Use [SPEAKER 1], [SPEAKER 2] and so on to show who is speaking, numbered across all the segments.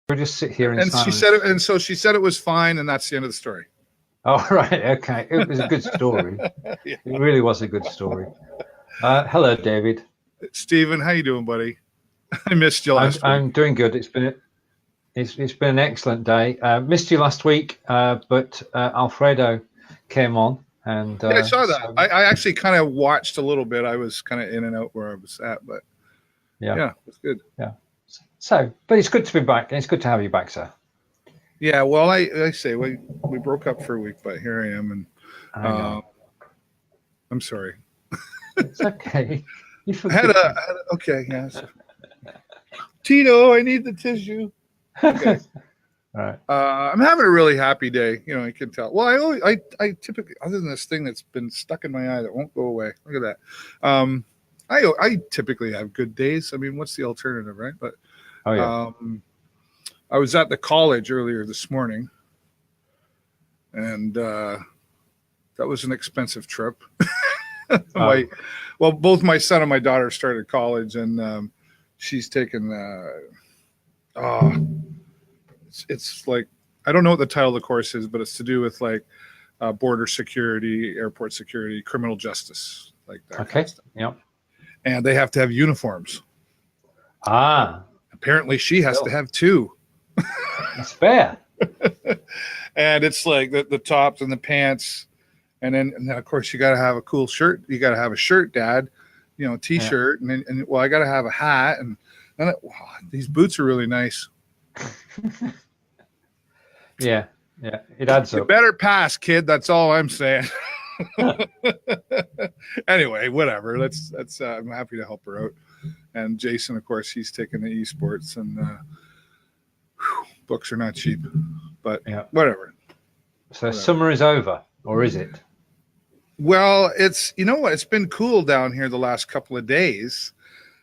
[SPEAKER 1] We'll just sit here in
[SPEAKER 2] And
[SPEAKER 1] silence.
[SPEAKER 2] she said it, and so she said it was fine, and that's the end of the story.
[SPEAKER 1] Oh, right. Okay. It was a good story. Yeah. It really was a good story. Hello, David.
[SPEAKER 2] Stephen, how you doing, buddy? I missed you last week.
[SPEAKER 1] I'm doing good. It's been an excellent day. Missed you last week, but Alfredo came on, and
[SPEAKER 2] yeah, I saw that. So, I actually kind of watched a little bit. I was kind of in and out where I was at, but yeah, it was good.
[SPEAKER 1] Yeah. So, but it's good to be back, and it's good to have you back, sir.
[SPEAKER 2] Yeah, well, I say we broke up for a week, but here I am, and I'm sorry.
[SPEAKER 1] It's okay.
[SPEAKER 2] You okay, yes. Tito, I need the tissue. Okay.
[SPEAKER 1] All right.
[SPEAKER 2] I'm having a really happy day. You know, I can tell. Well, I typically, other than this thing that's been stuck in my eye that won't go away. Look at that. I typically have good days. I mean, what's the alternative, right? But I was at the college earlier this morning, and that was an expensive trip. Both my son and my daughter started college, and she's taken. It's like, I don't know what the title of the course is, but it's to do with like border security, airport security, criminal justice, like that.
[SPEAKER 1] Okay. Kind of stuff. Yep.
[SPEAKER 2] And they have to have uniforms. Apparently, she has to have two.
[SPEAKER 1] That's fair.
[SPEAKER 2] And it's like the tops and the pants, and then of course you got to have a cool shirt. You got to have a shirt, Dad. You know, t-shirt, and I got to have a hat, and these boots are really nice.
[SPEAKER 1] Yeah, it adds up.
[SPEAKER 2] You better pass, kid. That's all I'm saying. Anyway, whatever. That's I'm happy to help her out. And Jason, of course, he's taking the esports, and books are not cheap, but whatever.
[SPEAKER 1] So summer is over, or is it?
[SPEAKER 2] Well, it's, you know what? It's been cool down here the last couple of days,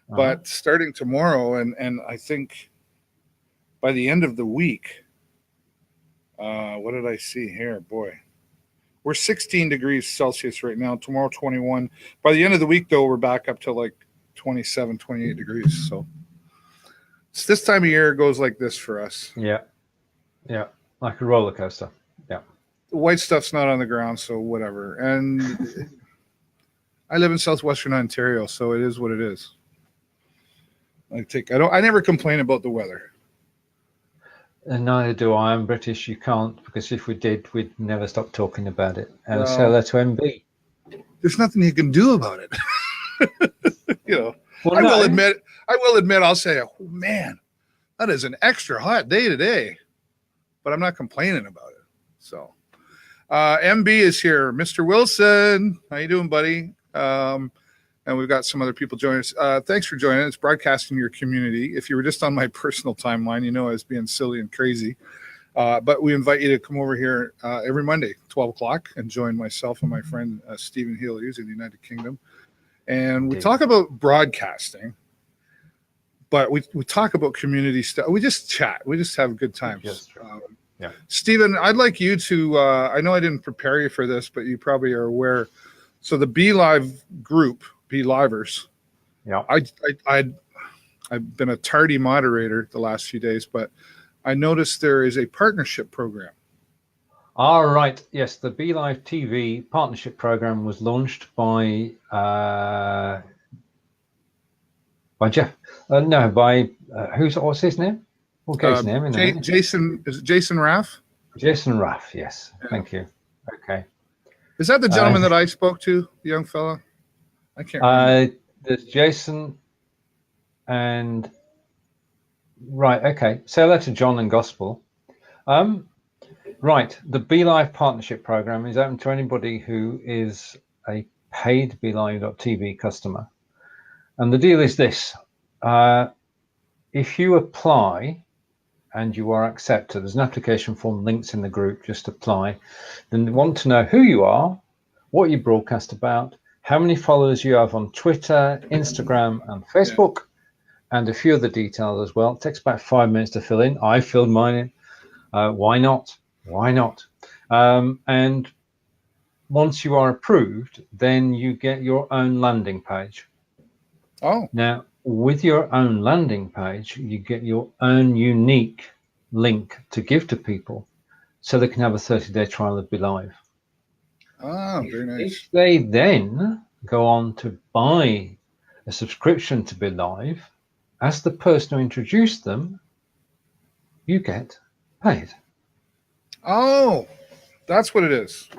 [SPEAKER 2] but starting tomorrow, and I think by the end of the week, what did I see here? Boy, we're 16 degrees Celsius right now. Tomorrow, 21. By the end of the week, though, we're back up to like 27, 28 degrees. So it's this time of year, it goes like this for us.
[SPEAKER 1] Yeah, like a roller coaster. Yeah.
[SPEAKER 2] The white stuff's not on the ground, so whatever. And I live in southwestern Ontario, so it is what it is. I never complain about the weather.
[SPEAKER 1] And neither do I. I'm British. You can't, because if we did, we'd never stop talking about it. And so that's MB.
[SPEAKER 2] There's nothing you can do about it. You know,
[SPEAKER 1] well,
[SPEAKER 2] I will admit, I'll say, oh, man, that is an extra hot day today, but I'm not complaining about it. So, MB is here. Mr. Wilson, how you doing, buddy? And we've got some other people joining us. Thanks for joining us. Broadcasting your community. If you were just on my personal timeline, you know I was being silly and crazy. But we invite you to come over here every Monday, 12 o'clock, and join myself and my friend Stephen Healey, who's in the United Kingdom. And we talk about broadcasting, but we talk about community stuff. We just chat. We just have good times. Stephen, I'd like you to, I know I didn't prepare you for this, but you probably are aware. So the Be Live group, Be Livers.
[SPEAKER 1] Yeah.
[SPEAKER 2] I've been a tardy moderator the last few days, but I noticed there is a partnership program.
[SPEAKER 1] All right. Yes, the Be Live TV partnership program was launched by Jeff. What's his name? We'll get his name in there.
[SPEAKER 2] Jason, is it Jason Raff?
[SPEAKER 1] Jason Raff, yes. Yeah. Thank you. Okay.
[SPEAKER 2] Is that the gentleman that I spoke to, the young fella? I can't remember.
[SPEAKER 1] There's Jason and right. Okay. Say hello to John and Gospel. Right. The Be Live partnership program is open to anybody who is a paid BeLive.tv customer. And the deal is this. If you apply and you are accepted, there's an application form, links in the group, just apply. Then they want to know who you are, what you broadcast about, how many followers you have on Twitter, Instagram, and Facebook, and a few other details as well. It takes about 5 minutes to fill in. I filled mine in. Why not? Why not? And once you are approved, then you get your own landing page.
[SPEAKER 2] Oh.
[SPEAKER 1] Now, with your own landing page, you get your own unique link to give to people so they can have a 30-day trial of Be Live.
[SPEAKER 2] Ah, very nice.
[SPEAKER 1] If they then go on to buy a subscription to Be Live, as the person who introduced them, you get paid.
[SPEAKER 2] Oh, that's what it is.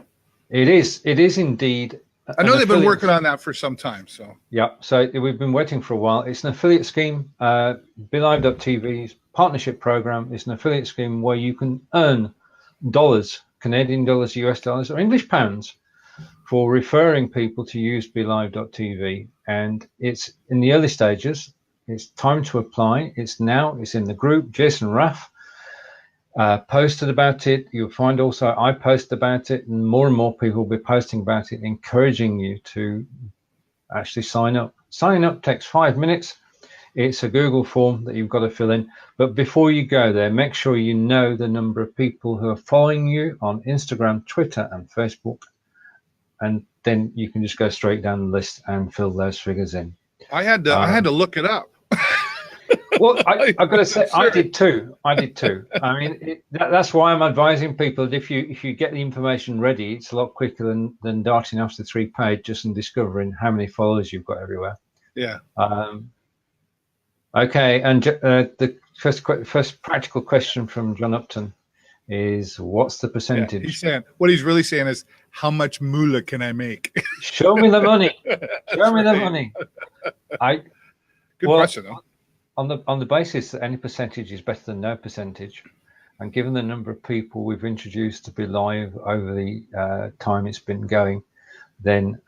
[SPEAKER 1] It is indeed.
[SPEAKER 2] I know they've been working on that for some time. So
[SPEAKER 1] yeah, so we've been waiting for a while. It's an affiliate scheme. BeLive.tv's partnership program is an affiliate scheme where you can earn dollars, Canadian dollars, US dollars, or English pounds for referring people to use BeLive.tv. And it's in the early stages. It's time to apply. It's in the group. Jason Raff posted about it. You'll find also I post about it, and more people will be posting about it, encouraging you to actually sign up. Signing up takes 5 minutes. It's a Google form that you've got to fill in. But before you go there, make sure you know the number of people who are following you on Instagram, Twitter, and Facebook. And then you can just go straight down the list and fill those figures in.
[SPEAKER 2] I had to look it up.
[SPEAKER 1] Well, I've got to say, sure. I did too. I mean, that's why I'm advising people that if you get the information ready, it's a lot quicker than darting off the 3 pages and discovering how many followers you've got everywhere.
[SPEAKER 2] Yeah.
[SPEAKER 1] Okay, and the first practical question from John Upton is, what's the percentage?
[SPEAKER 2] Yeah, he's saying, what he's really saying is, how much moolah can I make?
[SPEAKER 1] Show me the money. Show me the money.
[SPEAKER 2] Good question, though.
[SPEAKER 1] On the basis that any percentage is better than no percentage, and given the number of people we've introduced to Be Live over the time it's been going, then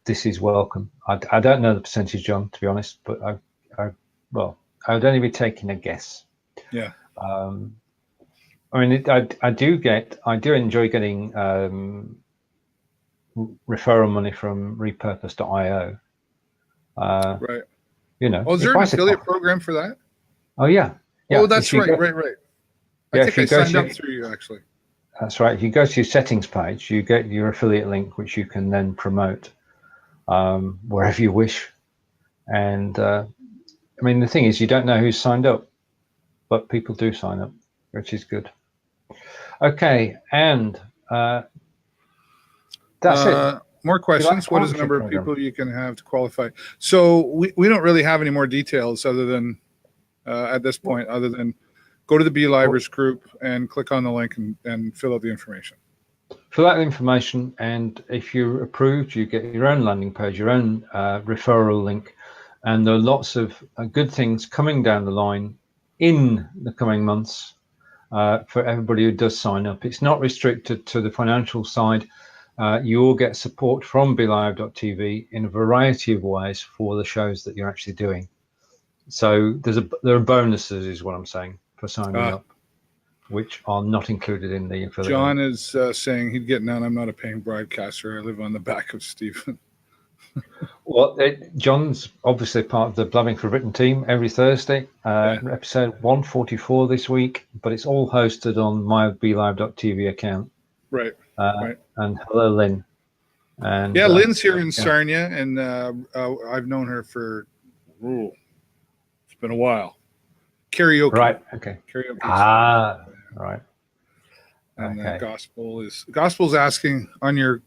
[SPEAKER 1] this is welcome. I don't know the percentage, John, to be honest, but I would only be taking a guess.
[SPEAKER 2] Yeah.
[SPEAKER 1] I mean, I do enjoy getting referral money from repurpose.io.
[SPEAKER 2] Right.
[SPEAKER 1] You know,
[SPEAKER 2] is there an affiliate program for that?
[SPEAKER 1] Oh yeah.
[SPEAKER 2] Oh, that's right. I think I signed up through you, actually.
[SPEAKER 1] That's right. If you go to your settings page, you get your affiliate link, which you can then promote wherever you wish. And I mean, the thing is, you don't know who's signed up, but people do sign up, which is good. Okay, and that's it.
[SPEAKER 2] More questions. What is the number of people you can have to qualify? So we don't really have any more details other than at this point, other than go to the Be Livers group and click on the link and fill out the information.
[SPEAKER 1] Fill out the information, and if you're approved, you get your own landing page, your own referral link, and there are lots of good things coming down the line in the coming months for everybody who does sign up. It's not restricted to the financial side. You will get support from BeLive.tv in a variety of ways for the shows that you're actually doing. So there are bonuses, is what I'm saying, for signing up, which are not included in the affiliate.
[SPEAKER 2] John is saying he'd get none. I'm not a paying broadcaster. I live on the back of Stephen.
[SPEAKER 1] Well, John's obviously part of the Blabbing for Britain team every Thursday. Episode 144 this week, but it's all hosted on my BeLive.tv account.
[SPEAKER 2] Right.
[SPEAKER 1] And hello, Lynn. And
[SPEAKER 2] Lynn's here in Sarnia, and I've known her for it's been a while. Karaoke.
[SPEAKER 1] Right. Okay.
[SPEAKER 2] Karaoke.
[SPEAKER 1] Right.
[SPEAKER 2] And Gospel's asking on your,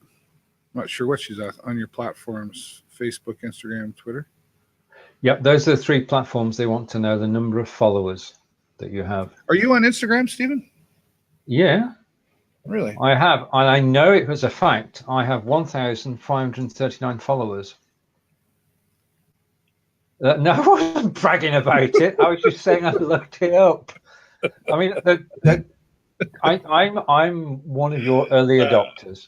[SPEAKER 2] I'm not sure what she's asking, on your platforms, Facebook, Instagram, Twitter.
[SPEAKER 1] Yep, those are the 3 platforms. They want to know the number of followers that you have.
[SPEAKER 2] Are you on Instagram, Stephen?
[SPEAKER 1] Yeah.
[SPEAKER 2] Really?
[SPEAKER 1] I have, and I know it was a fact. I have 1,539 followers. No, I wasn't bragging about it. I was just saying I looked it up. I mean, I'm one of your early adopters,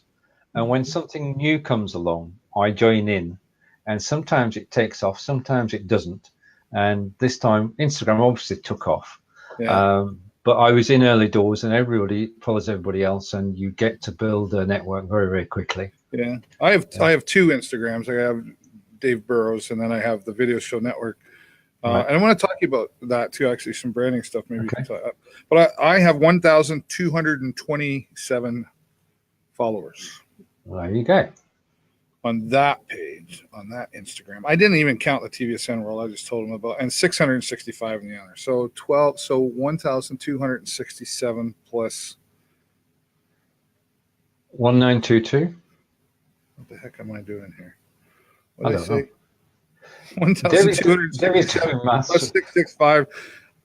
[SPEAKER 1] and when something new comes along, I join in, and sometimes it takes off, sometimes it doesn't. And this time, Instagram obviously took off. Yeah. But I was in early doors, and everybody follows everybody else, and you get to build a network very, very quickly.
[SPEAKER 2] Yeah, I have 2 Instagrams. I have Dave Burrows, and then I have the Video Show Network. Right. And I want to talk to you about that too. Actually, some branding stuff. Maybe you can talk. But I have 1,227 followers.
[SPEAKER 1] There you go.
[SPEAKER 2] on that page, on that Instagram. I didn't even count the TVSN world. I just told them about, and 665 in the other. So 1,267 plus.
[SPEAKER 1] 1922.
[SPEAKER 2] What the heck am I doing here?
[SPEAKER 1] I
[SPEAKER 2] What did I say? 1,267 plus 665.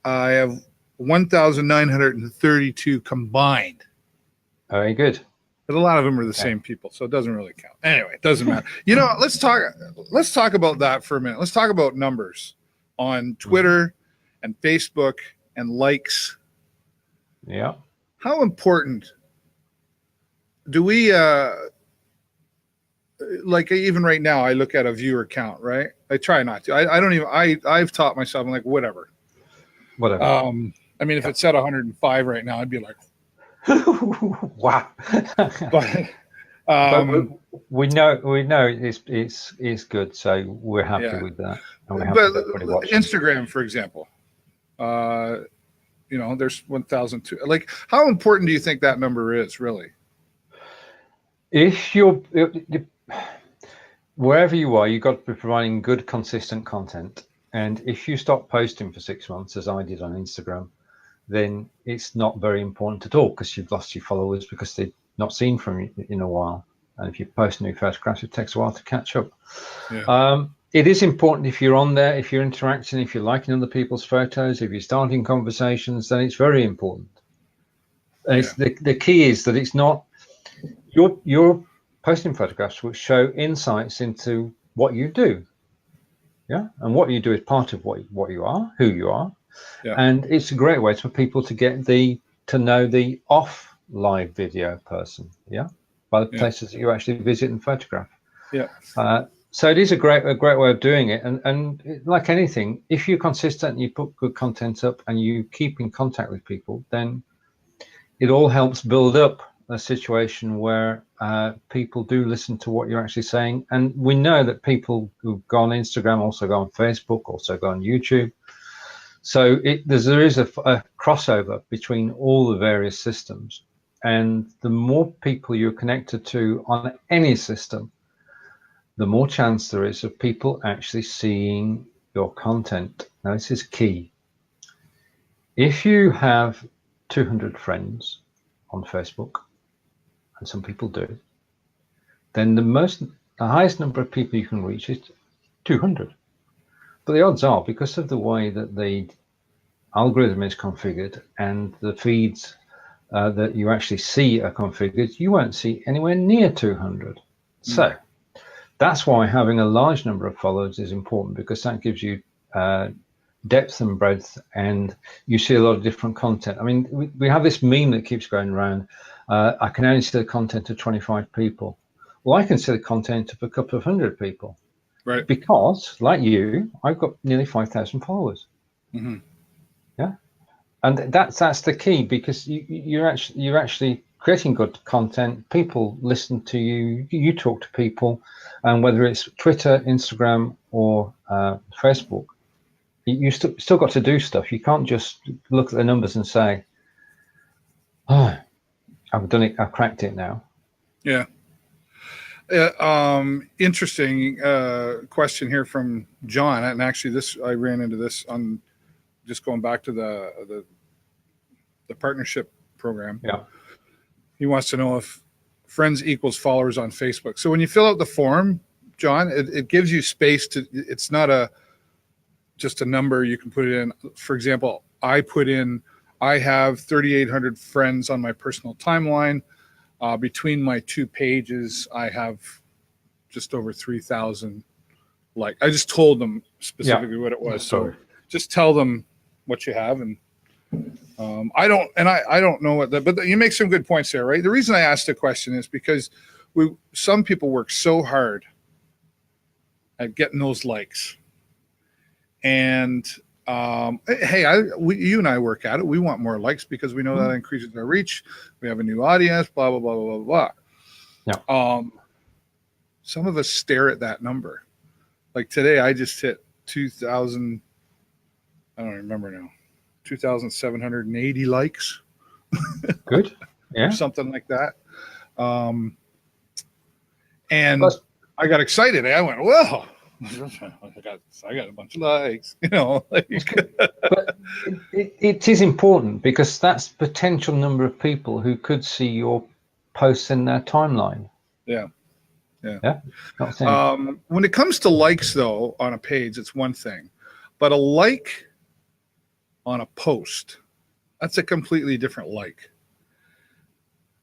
[SPEAKER 2] I have 1,932 combined.
[SPEAKER 1] Very good.
[SPEAKER 2] But a lot of them are the same people, so it doesn't really count. Anyway, it doesn't matter. You know, let's talk about that for a minute. Let's talk about numbers on Twitter and Facebook and likes.
[SPEAKER 1] Yeah.
[SPEAKER 2] How important do we like, even right now I look at a viewer count, right? I try not to. I don't even I've taught myself, I'm like, whatever. I mean, if it's at 105 right now, I'd be like,
[SPEAKER 1] wow.
[SPEAKER 2] but
[SPEAKER 1] we know it's good, so we're happy with that. And we're happy with everybody watching.
[SPEAKER 2] Instagram, for example, you know, there's 1,002. Like, how important do you think that number is, really?
[SPEAKER 1] If you're wherever you are, you've got to be providing good, consistent content. And if you stop posting for 6 months, as I did on Instagram, then it's not very important at all, because you've lost your followers because they've not seen from you in a while. And if you post new photographs, it takes a while to catch up. Yeah. It is important if you're on there, if you're interacting, if you're liking other people's photos, if you're starting conversations, then it's very important. And the key is that it's not you're posting photographs which show insights into what you do. Yeah, and what you do is part of what you are, who you are. Yeah. And it's a great way for people to get to know the off live video person, by the places that you actually visit and photograph. So it is a great way of doing it. And like anything, if you're consistent and you put good content up and you keep in contact with people, then it all helps build up a situation where people do listen to what you're actually saying. And we know that people who go on Instagram also go on Facebook, also go on YouTube. So there is a crossover between all the various systems, and the more people you're connected to on any system, the more chance there is of people actually seeing your content. Now, this is key. If you have 200 friends on Facebook, and some people do, then the highest number of people you can reach is 200. But the odds are, because of the way that the algorithm is configured and the feeds that you actually see are configured, you won't see anywhere near 200. So that's why having a large number of followers is important, because that gives you depth and breadth, and you see a lot of different content. I mean, we have this meme that keeps going around. I can only see the content of 25 people. Well, I can see the content of a couple of hundred people. Right. Because, like you, I've got nearly 5,000 followers. Mm-hmm. Yeah. And that's the key, because you're actually creating good content. People listen to you. You talk to people, and whether it's Twitter, Instagram, or Facebook, you still got to do stuff. You can't just look at the numbers and say, "Oh, I've done it. I've cracked it now."
[SPEAKER 2] Yeah. Interesting question here from John, and actually, I ran into this on just going back to the partnership program. Yeah. He wants to know if friends equals followers on Facebook. So when you fill out the form, John, it gives you space to. It's not just a number you can put it in. For example, I have 3,800 friends on my personal timeline. Between my two pages, I have just over 3,000 likes. I just told them specifically what it was. So just tell them what you have, and I don't know what but you make some good points there, right? The reason I asked the question is because some people work so hard at getting those likes, and hey, you and I work at it. We want more likes because we know that increases our reach. We have a new audience, blah, blah, blah, blah, blah, blah. Yeah. Some of us stare at that number. Like today, I just hit 2,000, I don't remember now, 2,780 likes.
[SPEAKER 1] Good. Yeah.
[SPEAKER 2] Or something like that. And I got excited. I went, whoa. I got a bunch of likes, like.
[SPEAKER 1] But it is important because that's potential number of people who could see your posts in their timeline.
[SPEAKER 2] Yeah.
[SPEAKER 1] Not saying.
[SPEAKER 2] When it comes to likes, though, on a page, it's one thing, but a like on a post, that's a completely different like,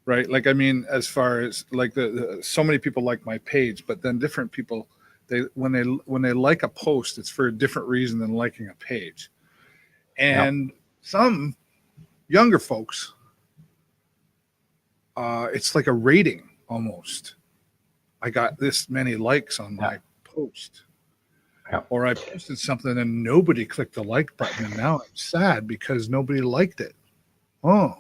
[SPEAKER 2] right? Like, I mean, as far as like so many people like my page, but then different people, when they like a post, it's for a different reason than liking a page. And some younger folks, it's like a rating almost. I got this many likes on my post. Or I posted something and nobody clicked the like button, and now I'm sad because nobody liked it. Oh,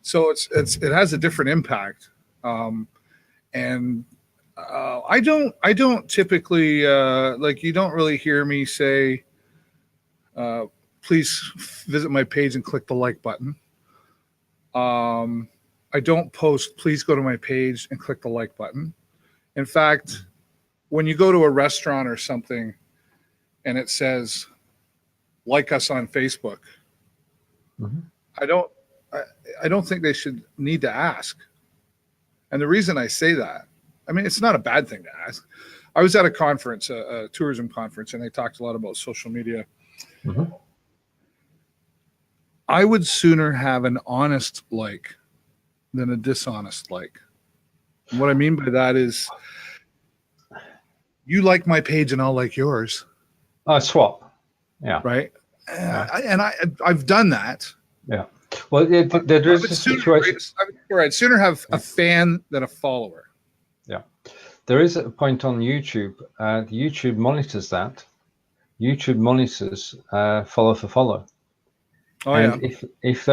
[SPEAKER 2] so it has a different impact, and I don't typically like, you don't really hear me say, please visit my page and click the like button. I don't post, please go to my page and click the like button. In fact, when you go to a restaurant or something and it says, like us on Facebook, I don't think they should need to ask. And the reason I say that, I mean, it's not a bad thing to ask. I was at a conference, a tourism conference, and they talked a lot about social media. I would sooner have an honest like than a dishonest like. And what I mean by that is, you like my page and I'll like yours.
[SPEAKER 1] Swap. Yeah.
[SPEAKER 2] Right. And I've done that.
[SPEAKER 1] Yeah. Well, there is a situation.
[SPEAKER 2] I'd sooner have a fan than a follower.
[SPEAKER 1] Yeah. There is a point on YouTube. YouTube monitors that. YouTube monitors follow for follow.
[SPEAKER 2] Oh,
[SPEAKER 1] and
[SPEAKER 2] yeah.
[SPEAKER 1] if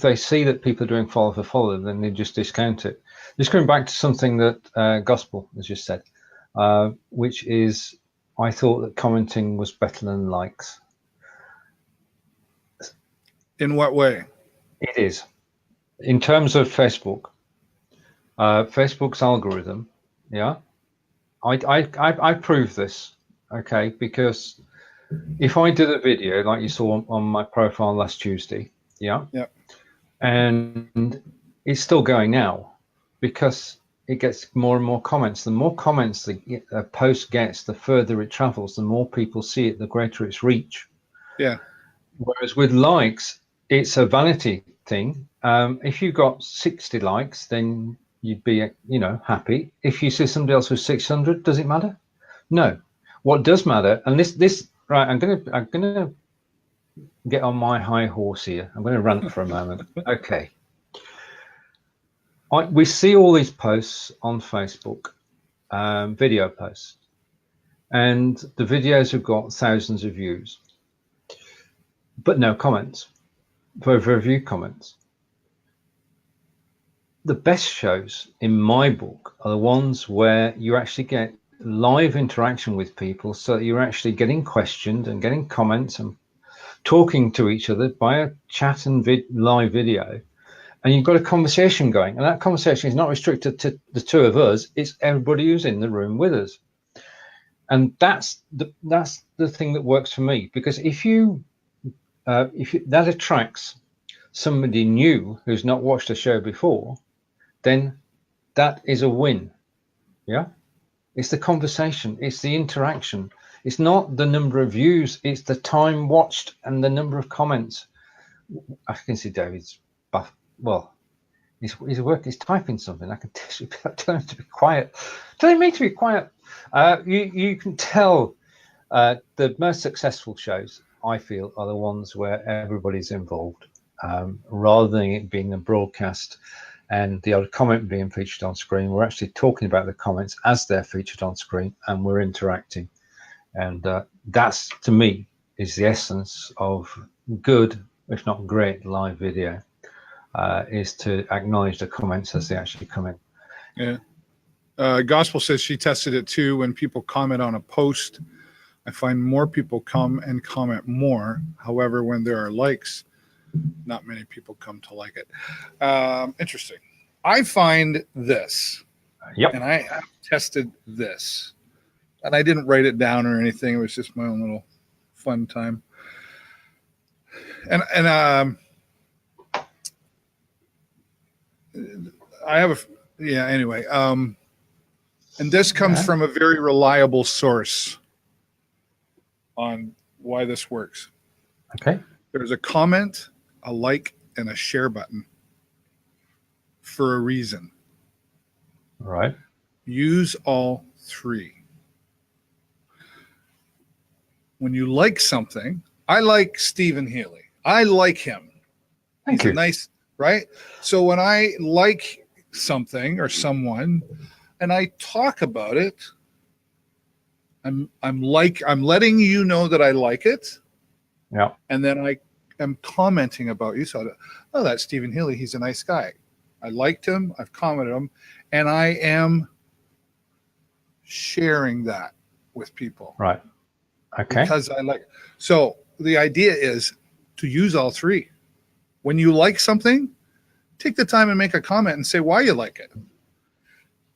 [SPEAKER 1] they see that people are doing follow for follow, then they just discount it. Just going back to something that Gospel has just said, which is, I thought that commenting was better than likes.
[SPEAKER 2] In what way?
[SPEAKER 1] It is. In terms of Facebook, Facebook's algorithm, I proved this, okay, because if I did a video like you saw on my profile last Tuesday, and it's still going now because it gets more and more comments. The more comments the post gets, the further it travels, the more people see it, the greater its reach.
[SPEAKER 2] Yeah.
[SPEAKER 1] Whereas with likes, it's a vanity thing. If you got 60 likes, then you'd be, happy. If you see somebody else with 600, does it matter? No. What does matter, and this right, I'm gonna get on my high horse here. I'm going to rant for a moment. Okay. We see all these posts on Facebook, video posts, and the videos have got thousands of views, but no comments, very few comments. The best shows, in my book, are the ones where you actually get live interaction with people, so that you're actually getting questioned and getting comments and talking to each other by a chat and live video, and you've got a conversation going, and that conversation is not restricted to the two of us, it's everybody who's in the room with us. And that's the thing that works for me, because if that attracts somebody new who's not watched a show before, then that is a win. It's the conversation, it's the interaction. It's not the number of views, it's the time watched and the number of comments. I can see David's buff. Well, he's typing something. I can tell him to be quiet. Telling me to be quiet. You can tell the most successful shows, I feel, are the ones where everybody's involved, rather than it being a broadcast and the odd comment being featured on screen. We're actually talking about the comments as they're featured on screen, and we're interacting. And that's, to me, is the essence of good, if not great, live video, is to acknowledge the comments as they actually come in.
[SPEAKER 2] Yeah. Gospel says she tested it too. When people comment on a post, I find more people come and comment more. However, when there are likes, not many people come to like it. Interesting. I find this.
[SPEAKER 1] Yep.
[SPEAKER 2] And I have tested this. And I didn't write it down or anything. It was just my own little fun time. And I have anyway. And this comes from a very reliable source on why this works.
[SPEAKER 1] Okay.
[SPEAKER 2] There's a comment, a like, and a share button for a reason.
[SPEAKER 1] Right.
[SPEAKER 2] Use all three. When you like something, I like Stephen Healey. I like him.
[SPEAKER 1] Thank
[SPEAKER 2] He's
[SPEAKER 1] you.
[SPEAKER 2] a nice, right? So when I like something or someone and I talk about it, I'm letting you know that I like it.
[SPEAKER 1] Yeah.
[SPEAKER 2] And then I am commenting about you. So, oh, that's Stephen Healey. He's a nice guy. I liked him. I've commented him. And I am sharing that with people.
[SPEAKER 1] Right. Okay.
[SPEAKER 2] Because I like. So the idea is to use all three. When you like something, take the time and make a comment and say why you like it.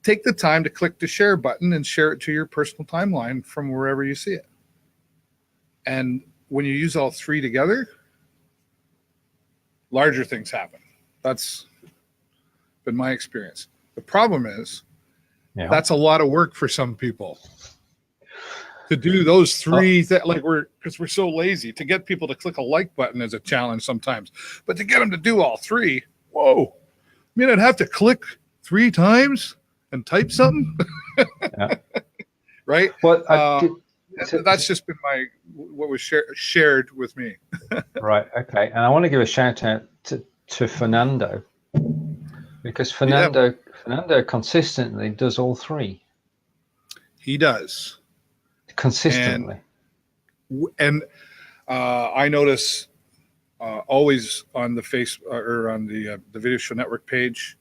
[SPEAKER 2] Take the time to click the share button and share it to your personal timeline from wherever you see it. And when you use all three together, larger things happen. That's been my experience. The problem is that's a lot of work for some people to do those three because we're so lazy. To get people to click a like button is a challenge sometimes, but to get them to do all three, whoa! I mean, I'd have to click 3 times and type something, right?
[SPEAKER 1] Well,
[SPEAKER 2] that's just been what was shared with me.
[SPEAKER 1] Right. Okay. And I want to give a shout out to Fernando, because Fernando consistently does all three. He
[SPEAKER 2] does.
[SPEAKER 1] Consistently.
[SPEAKER 2] And I notice always on the or on the Video Show Network page,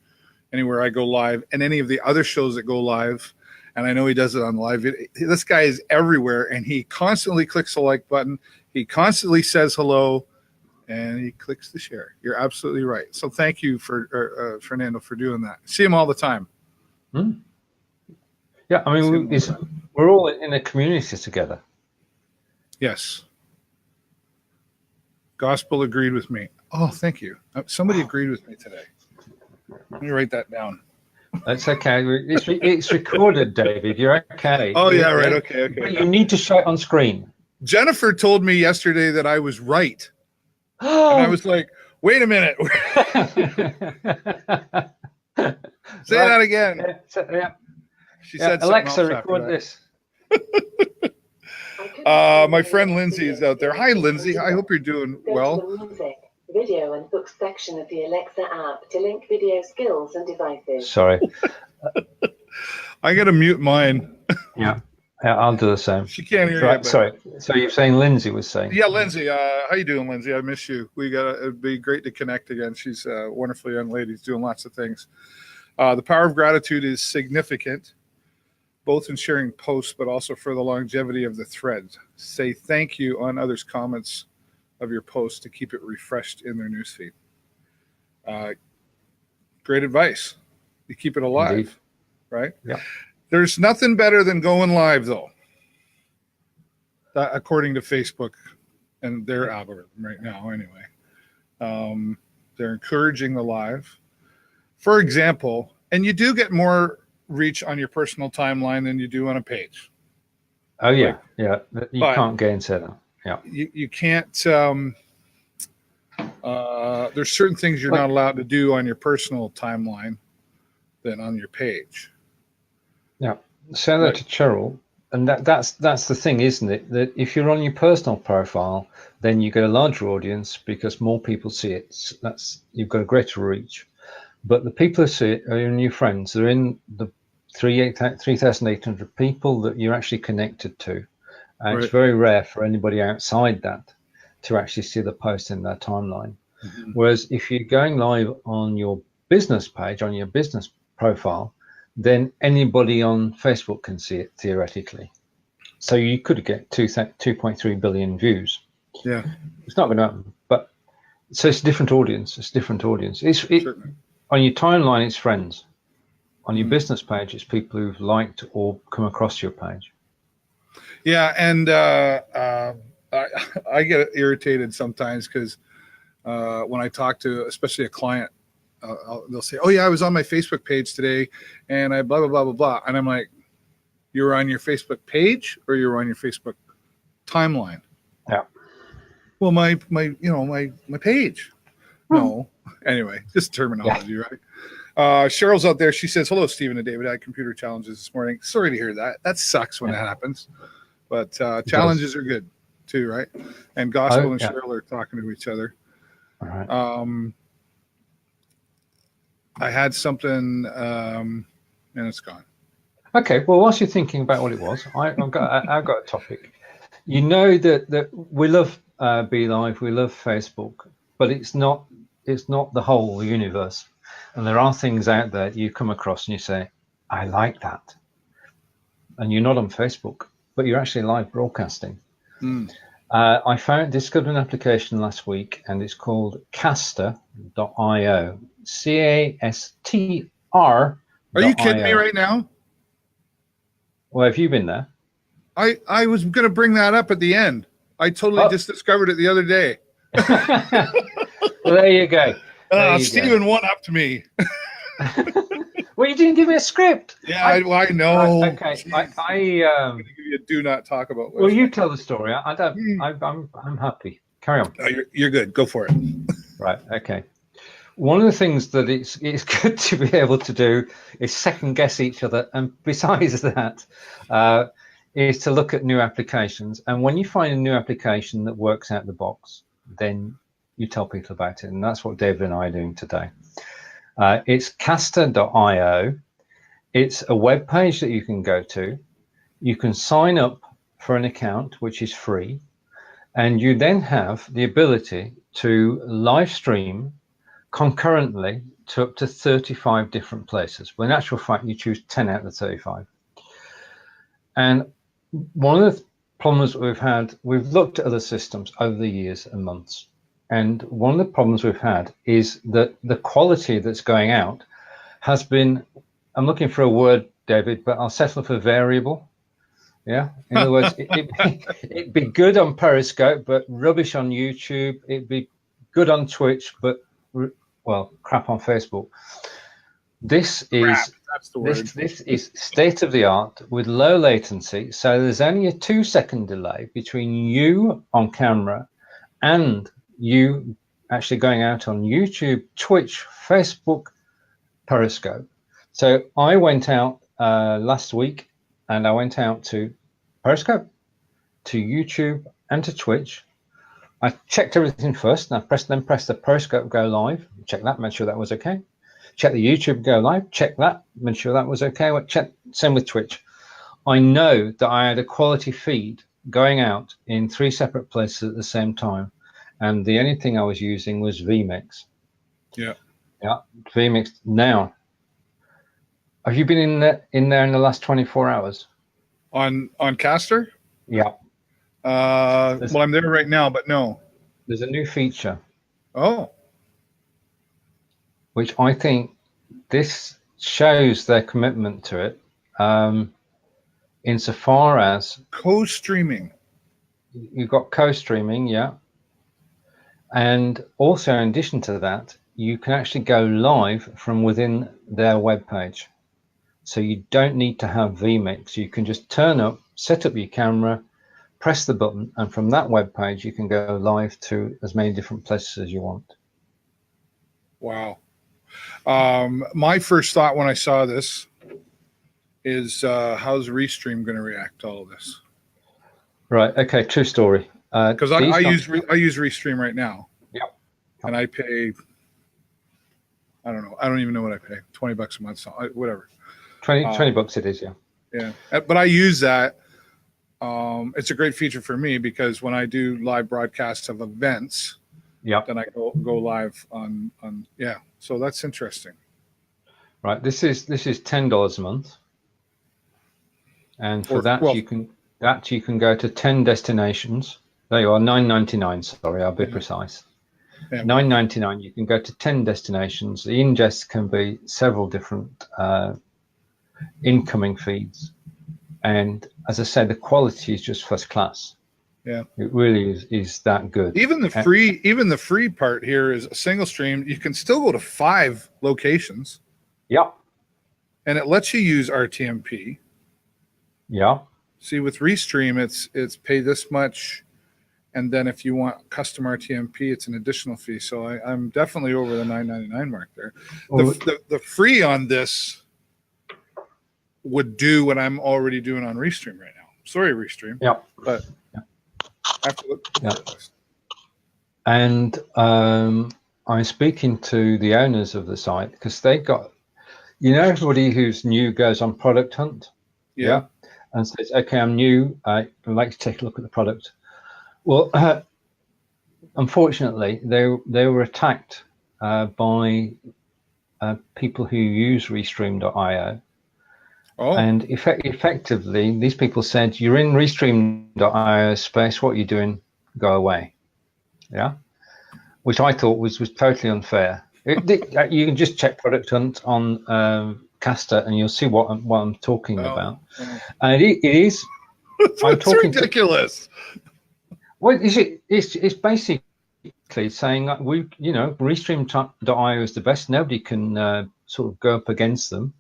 [SPEAKER 2] anywhere I go live, and any of the other shows that go live, and I know he does it on live video. This guy is everywhere, and he constantly clicks the like button. He constantly says hello, and he clicks the share. You're absolutely right. So thank you for Fernando for doing that. See him all the time.
[SPEAKER 1] Hmm. Yeah, I mean, we're all in a community together.
[SPEAKER 2] Yes. Gospel agreed with me. Oh, thank you. Somebody agreed with me today. Let me write that down.
[SPEAKER 1] That's okay. It's recorded, David. You're okay.
[SPEAKER 2] Oh, yeah, right. Okay.
[SPEAKER 1] But you need to show it on screen.
[SPEAKER 2] Jennifer told me yesterday that I was right. And I was like, wait a minute. Say that again.
[SPEAKER 1] Yeah.
[SPEAKER 2] She said
[SPEAKER 1] Alexa, record this.
[SPEAKER 2] My friend Lindsay is out there. Hi, Lindsay. I hope you're doing well.
[SPEAKER 3] Go to the music, video, and books section of the Alexa app to link video skills and devices.
[SPEAKER 1] Sorry.
[SPEAKER 2] I got to mute mine.
[SPEAKER 1] Yeah, I'll do the same.
[SPEAKER 2] She can't hear you.
[SPEAKER 1] Sorry. So you're saying Lindsay was saying?
[SPEAKER 2] Yeah, Lindsay. How you doing, Lindsay? I miss you. It'd be great to connect again. She's a wonderful young lady. She's doing lots of things. The power of gratitude is significant, both in sharing posts, but also for the longevity of the threads. Say thank you on others' comments of your posts to keep it refreshed in their newsfeed. Great advice. You keep it alive, Indeed. Right?
[SPEAKER 1] Yeah.
[SPEAKER 2] There's nothing better than going live, though, according to Facebook and their algorithm right now, anyway. They're encouraging the live. For example, and you do get more reach on your personal timeline than you do on a page.
[SPEAKER 1] Oh yeah, you can't gainsay that. Yeah,
[SPEAKER 2] you can't. There's certain things you're not allowed to do on your personal timeline than on your page.
[SPEAKER 1] Yeah, say that to Cheryl, and that's the thing, isn't it? That if you're on your personal profile, then you get a larger audience because more people see it. You've got a greater reach. But the people who see it are your new friends. They're in the 3,800 people that you're actually connected to. And It's very rare for anybody outside that to actually see the post in their timeline. Mm-hmm. Whereas if you're going live on your business page, on your business profile, then anybody on Facebook can see it theoretically. So you could get 2.3 billion views.
[SPEAKER 2] Yeah.
[SPEAKER 1] It's not going to happen. But so it's a different audience. It's on your timeline, it's friends. On your business page, it's people who've liked or come across your page.
[SPEAKER 2] Yeah, and I get irritated sometimes because when I talk to, especially a client, they'll say, "Oh yeah, I was on my Facebook page today, and I blah blah blah blah blah," and I'm like, "You were on your Facebook page, or you were on your Facebook timeline?"
[SPEAKER 1] Yeah.
[SPEAKER 2] Well, my page. No. Anyway, just terminology, right? Cheryl's out there. She says, "Hello, Stephen and David. I had computer challenges this morning. Sorry to hear that. That sucks when it happens, but challenges are good too, right?" And Gospel and Cheryl are talking to each other.
[SPEAKER 1] All right.
[SPEAKER 2] I had something, and it's gone.
[SPEAKER 1] Okay. Well, whilst you're thinking about what it was, I've got a topic. You know that we love BeLive, we love Facebook, but it's not the whole universe. And there are things out there you come across and you say, "I like that," and you're not on Facebook, but you're actually live broadcasting. I discovered an application last week, and it's called Caster.io. CASTR.
[SPEAKER 2] Are you kidding me right now?
[SPEAKER 1] Well, have you been there?
[SPEAKER 2] I was going to bring that up at the end. I totally just discovered it the other day.
[SPEAKER 1] Well, there you go.
[SPEAKER 2] Stephen won up to me.
[SPEAKER 1] Well, you didn't give me a script.
[SPEAKER 2] Yeah, I know.
[SPEAKER 1] Right, okay, I'm
[SPEAKER 2] going to give you a do not talk about.
[SPEAKER 1] Well, you tell the story. I don't. I'm happy. Carry on.
[SPEAKER 2] Oh, you're good. Go for it.
[SPEAKER 1] Right. Okay. One of the things that it's good to be able to do is second guess each other, and besides that, is to look at new applications. And when you find a new application that works out the box, then you tell people about it, and that's what David and I are doing today. It's Caster.io. It's a web page that you can go to. You can sign up for an account, which is free, and you then have the ability to live stream concurrently to up to 35 different places. Well, in actual fact, you choose 10 out of the 35. And one of the problems we've looked at other systems over the years and months. And one of the problems we've had is that the quality that's going out has been, I'm looking for a word, David, but I'll settle for variable. Yeah. In other words, it'd be good on Periscope, but rubbish on YouTube. It'd be good on Twitch, but crap on Facebook. This is state of the art with low latency. So there's only a 2-second delay between you on camera and you actually going out on YouTube, Twitch, Facebook, Periscope. So I went out last week, and I went out to Periscope, to YouTube, and to Twitch. I checked everything first, and I pressed the Periscope go live. Check that, make sure that was okay. Check the YouTube go live. Check that, make sure that was okay. Same with Twitch. I know that I had a quality feed going out in 3 separate places at the same time, and the only thing I was using was vMix.
[SPEAKER 2] Yeah,
[SPEAKER 1] vMix. Now, have you been in there in the last 24 hours?
[SPEAKER 2] On Caster?
[SPEAKER 1] Yeah.
[SPEAKER 2] Well, I'm there right now, but no.
[SPEAKER 1] There's a new feature.
[SPEAKER 2] Oh.
[SPEAKER 1] Which I think this shows their commitment to it, insofar as
[SPEAKER 2] co-streaming.
[SPEAKER 1] You've got co-streaming, yeah. And also, in addition to that, you can actually go live from within their web page. So you don't need to have vMix. You can just turn up, set up your camera, press the button, and from that web page, you can go live to as many different places as you want.
[SPEAKER 2] Wow. My first thought when I saw this is, how's Restream going to react to all of this?
[SPEAKER 1] Right. Okay. True story.
[SPEAKER 2] Because I use Restream right now.
[SPEAKER 1] Yep.
[SPEAKER 2] And I pay, I don't know. I don't even know what I pay. $20 a month, so whatever.
[SPEAKER 1] 20 bucks it is, yeah.
[SPEAKER 2] Yeah. But I use that. It's a great feature for me because when I do live broadcasts of events, then I go live on. Yeah. So that's interesting.
[SPEAKER 1] Right. This is $10 a month. And for you can go to 10 destinations. There you are, $9.99. Sorry, I'll be precise.
[SPEAKER 2] Yeah.
[SPEAKER 1] $9.99. You can go to 10 destinations. The ingest can be several different incoming feeds. And as I said, the quality is just first class.
[SPEAKER 2] Yeah,
[SPEAKER 1] it really is that good.
[SPEAKER 2] Even the free part here is a single stream. You can still go to 5 locations.
[SPEAKER 1] Yeah.
[SPEAKER 2] And it lets you use RTMP.
[SPEAKER 1] Yeah.
[SPEAKER 2] See, with Restream, it's pay this much, and then if you want custom RTMP, it's an additional fee. So I'm definitely over the $9.99 mark there. The free on this would do what I'm already doing on Restream right now. Sorry, Restream.
[SPEAKER 1] Yeah.
[SPEAKER 2] But I have to look at this.
[SPEAKER 1] And I'm speaking to the owners of the site because they got, everybody who's new goes on Product Hunt.
[SPEAKER 2] Yeah.
[SPEAKER 1] And says, okay, I'm new. I'd like to take a look at the product. Well, unfortunately, they were attacked by people who use Restream.io.
[SPEAKER 2] Oh.
[SPEAKER 1] And effectively, these people said, you're in Restream.io space. What are you doing? Go away. Yeah. Which I thought was totally unfair. You can just check Product Hunt on Caster, and you'll see what I'm talking about. And it is.
[SPEAKER 2] It's ridiculous.
[SPEAKER 1] Well, it's basically saying that Restream.io is the best. Nobody can sort of go up against them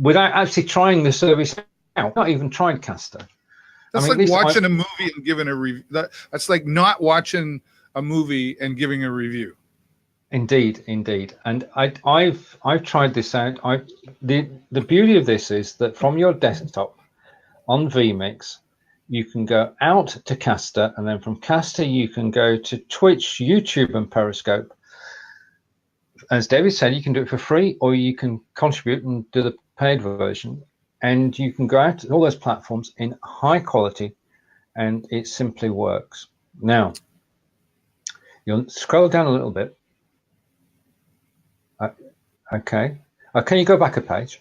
[SPEAKER 1] without actually trying the service out. Not even tried Caster.
[SPEAKER 2] That's like watching a movie and giving a review. That's like not watching a movie and giving a review.
[SPEAKER 1] Indeed. And I've tried this out. The beauty of this is that from your desktop on vMix, you can go out to Caster, and then from Caster you can go to Twitch, YouTube, and Periscope. As David said, you can do it for free, or you can contribute and do the paid version. And you can go out to all those platforms in high quality, and it simply works. Now, you'll scroll down a little bit. Okay. Can you go back a page?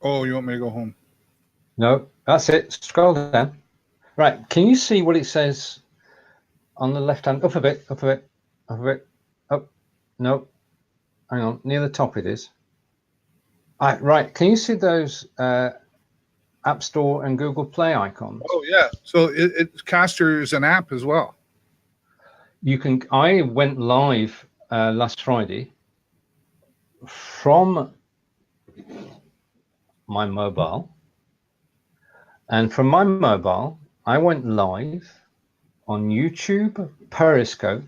[SPEAKER 2] Oh, you want me to go home?
[SPEAKER 1] No, that's it. Scroll down. Right. Can you see what it says on the left hand? Up a bit. Up. No. Hang on. Near the top it is. Right. Can you see those App Store and Google Play icons?
[SPEAKER 2] Oh, yeah. So Caster is an app as well.
[SPEAKER 1] You can. I went live last Friday from my mobile, and from my mobile I went live on YouTube, Periscope,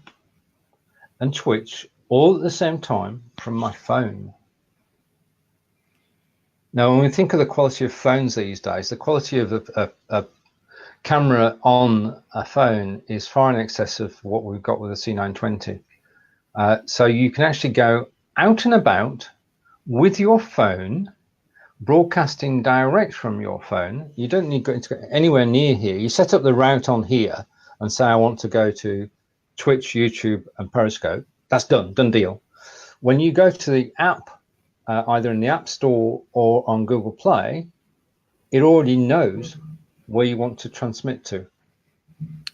[SPEAKER 1] and Twitch all at the same time from my phone. Now, when we think of the quality of phones these days, the quality of a camera on a phone is far in excess of what we've got with the C920. So you can actually go out and about with your phone, broadcasting direct from your phone. You don't need to go anywhere near here. You set up the route on here and say, I want to go to Twitch, YouTube, and Periscope. That's done deal. When you go to the app, either in the App Store or on Google Play, it already knows where you want to transmit to.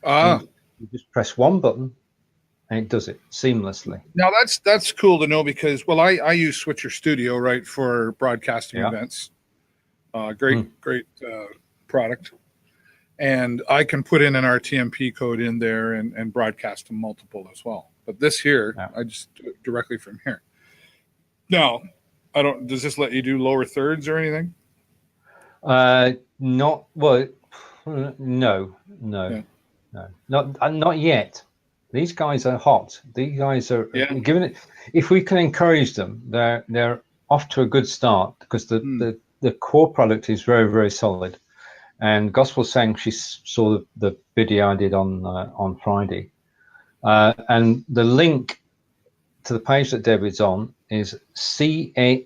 [SPEAKER 1] You just press one button and it does it seamlessly.
[SPEAKER 2] Now that's cool to know because, well, I use Switcher Studio, right, for broadcasting events. Great product. And I can put in an RTMP code in there and broadcast to multiple as well. But this here, I just do it directly from here. Now, does this let you do lower thirds or anything?
[SPEAKER 1] No, not yet. These guys are hot. These guys are given it. If we can encourage them, they're off to a good start because the core product is very, very solid. And Gospel's saying she saw the video I did on Friday, and the link to the page that David's on is castr.io,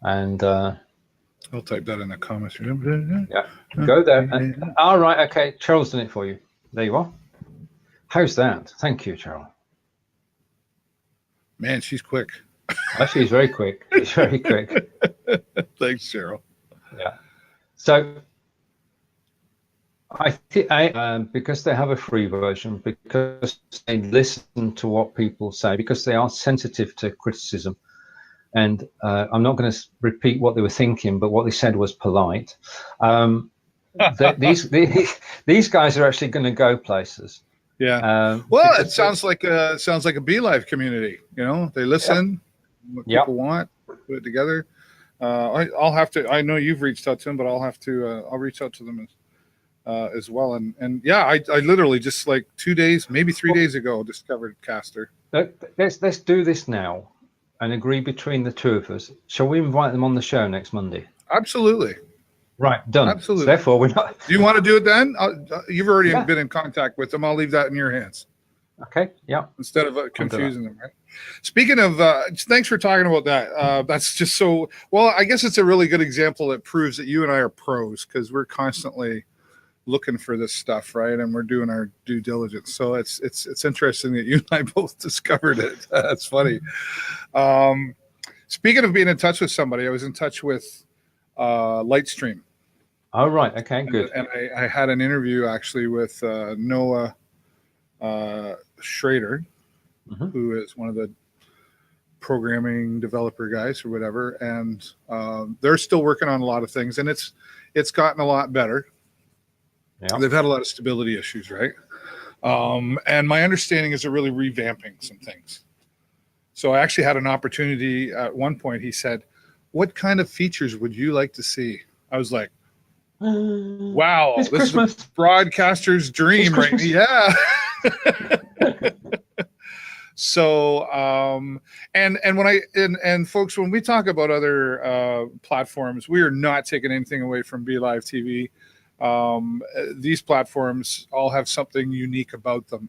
[SPEAKER 1] and
[SPEAKER 2] I'll type that in the comments.
[SPEAKER 1] Yeah, go there. All right, okay. Cheryl's done it for you. There you are. How's that? Thank you, Cheryl.
[SPEAKER 2] Man, she's quick.
[SPEAKER 1] Actually, she's very quick. She's very quick.
[SPEAKER 2] Thanks, Cheryl.
[SPEAKER 1] Yeah. So Because they have a free version, because they listen to what people say, because they are sensitive to criticism. And I'm not going to repeat what they were thinking, but what they said was polite. These guys are actually going to go places.
[SPEAKER 2] Yeah. Well, it sounds like a BeLive community. You know, they listen, what people want, put it together. I'll have to. I know you've reached out to them, but I'll have to. I'll reach out to them as well. And yeah, I literally just like 2 days, maybe 3 days ago, discovered Caster.
[SPEAKER 1] Let's do this now and agree between the two of us. Shall we invite them on the show next Monday?
[SPEAKER 2] Absolutely.
[SPEAKER 1] Right, done.
[SPEAKER 2] Absolutely.
[SPEAKER 1] So therefore, we're not.
[SPEAKER 2] Do you want to do it then? You've already been in contact with them. I'll leave that in your hands.
[SPEAKER 1] Okay. Yeah.
[SPEAKER 2] Instead of confusing them, right? Speaking of, thanks for talking about that. That's just so. Well, I guess it's a really good example that proves that you and I are pros, because we're constantly looking for this stuff, right? And we're doing our due diligence. So it's interesting that you and I both discovered it. That's funny. Speaking of being in touch with somebody, I was in touch with Lightstream.
[SPEAKER 1] Oh, right. Okay, good.
[SPEAKER 2] And I had an interview actually with Noah Schrader, who is one of the programming developer guys or whatever. And they're still working on a lot of things, and it's gotten a lot better. Yeah. They've had a lot of stability issues, right? And my understanding is they're really revamping some things. So I actually had an opportunity at one point. He said, "What kind of features would you like to see?" I was like, wow, this Christmas. Is a broadcaster's dream, right? Yeah. So, and folks, when we talk about other platforms, we are not taking anything away from BeLive TV. These platforms all have something unique about them.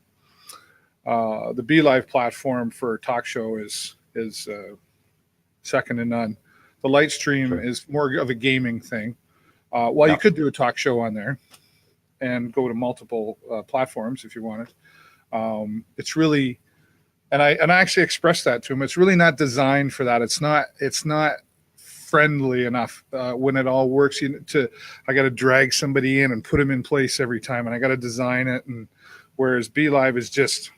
[SPEAKER 2] The BeLive platform for talk show is second to none. The Lightstream is more of a gaming thing. You could do a talk show on there and go to multiple platforms if you wanted. It's really, and I actually expressed that to him. It's really not designed for that. It's not friendly enough when it all works. I got to drag somebody in and put them in place every time, and I got to design it. And whereas BeLive is just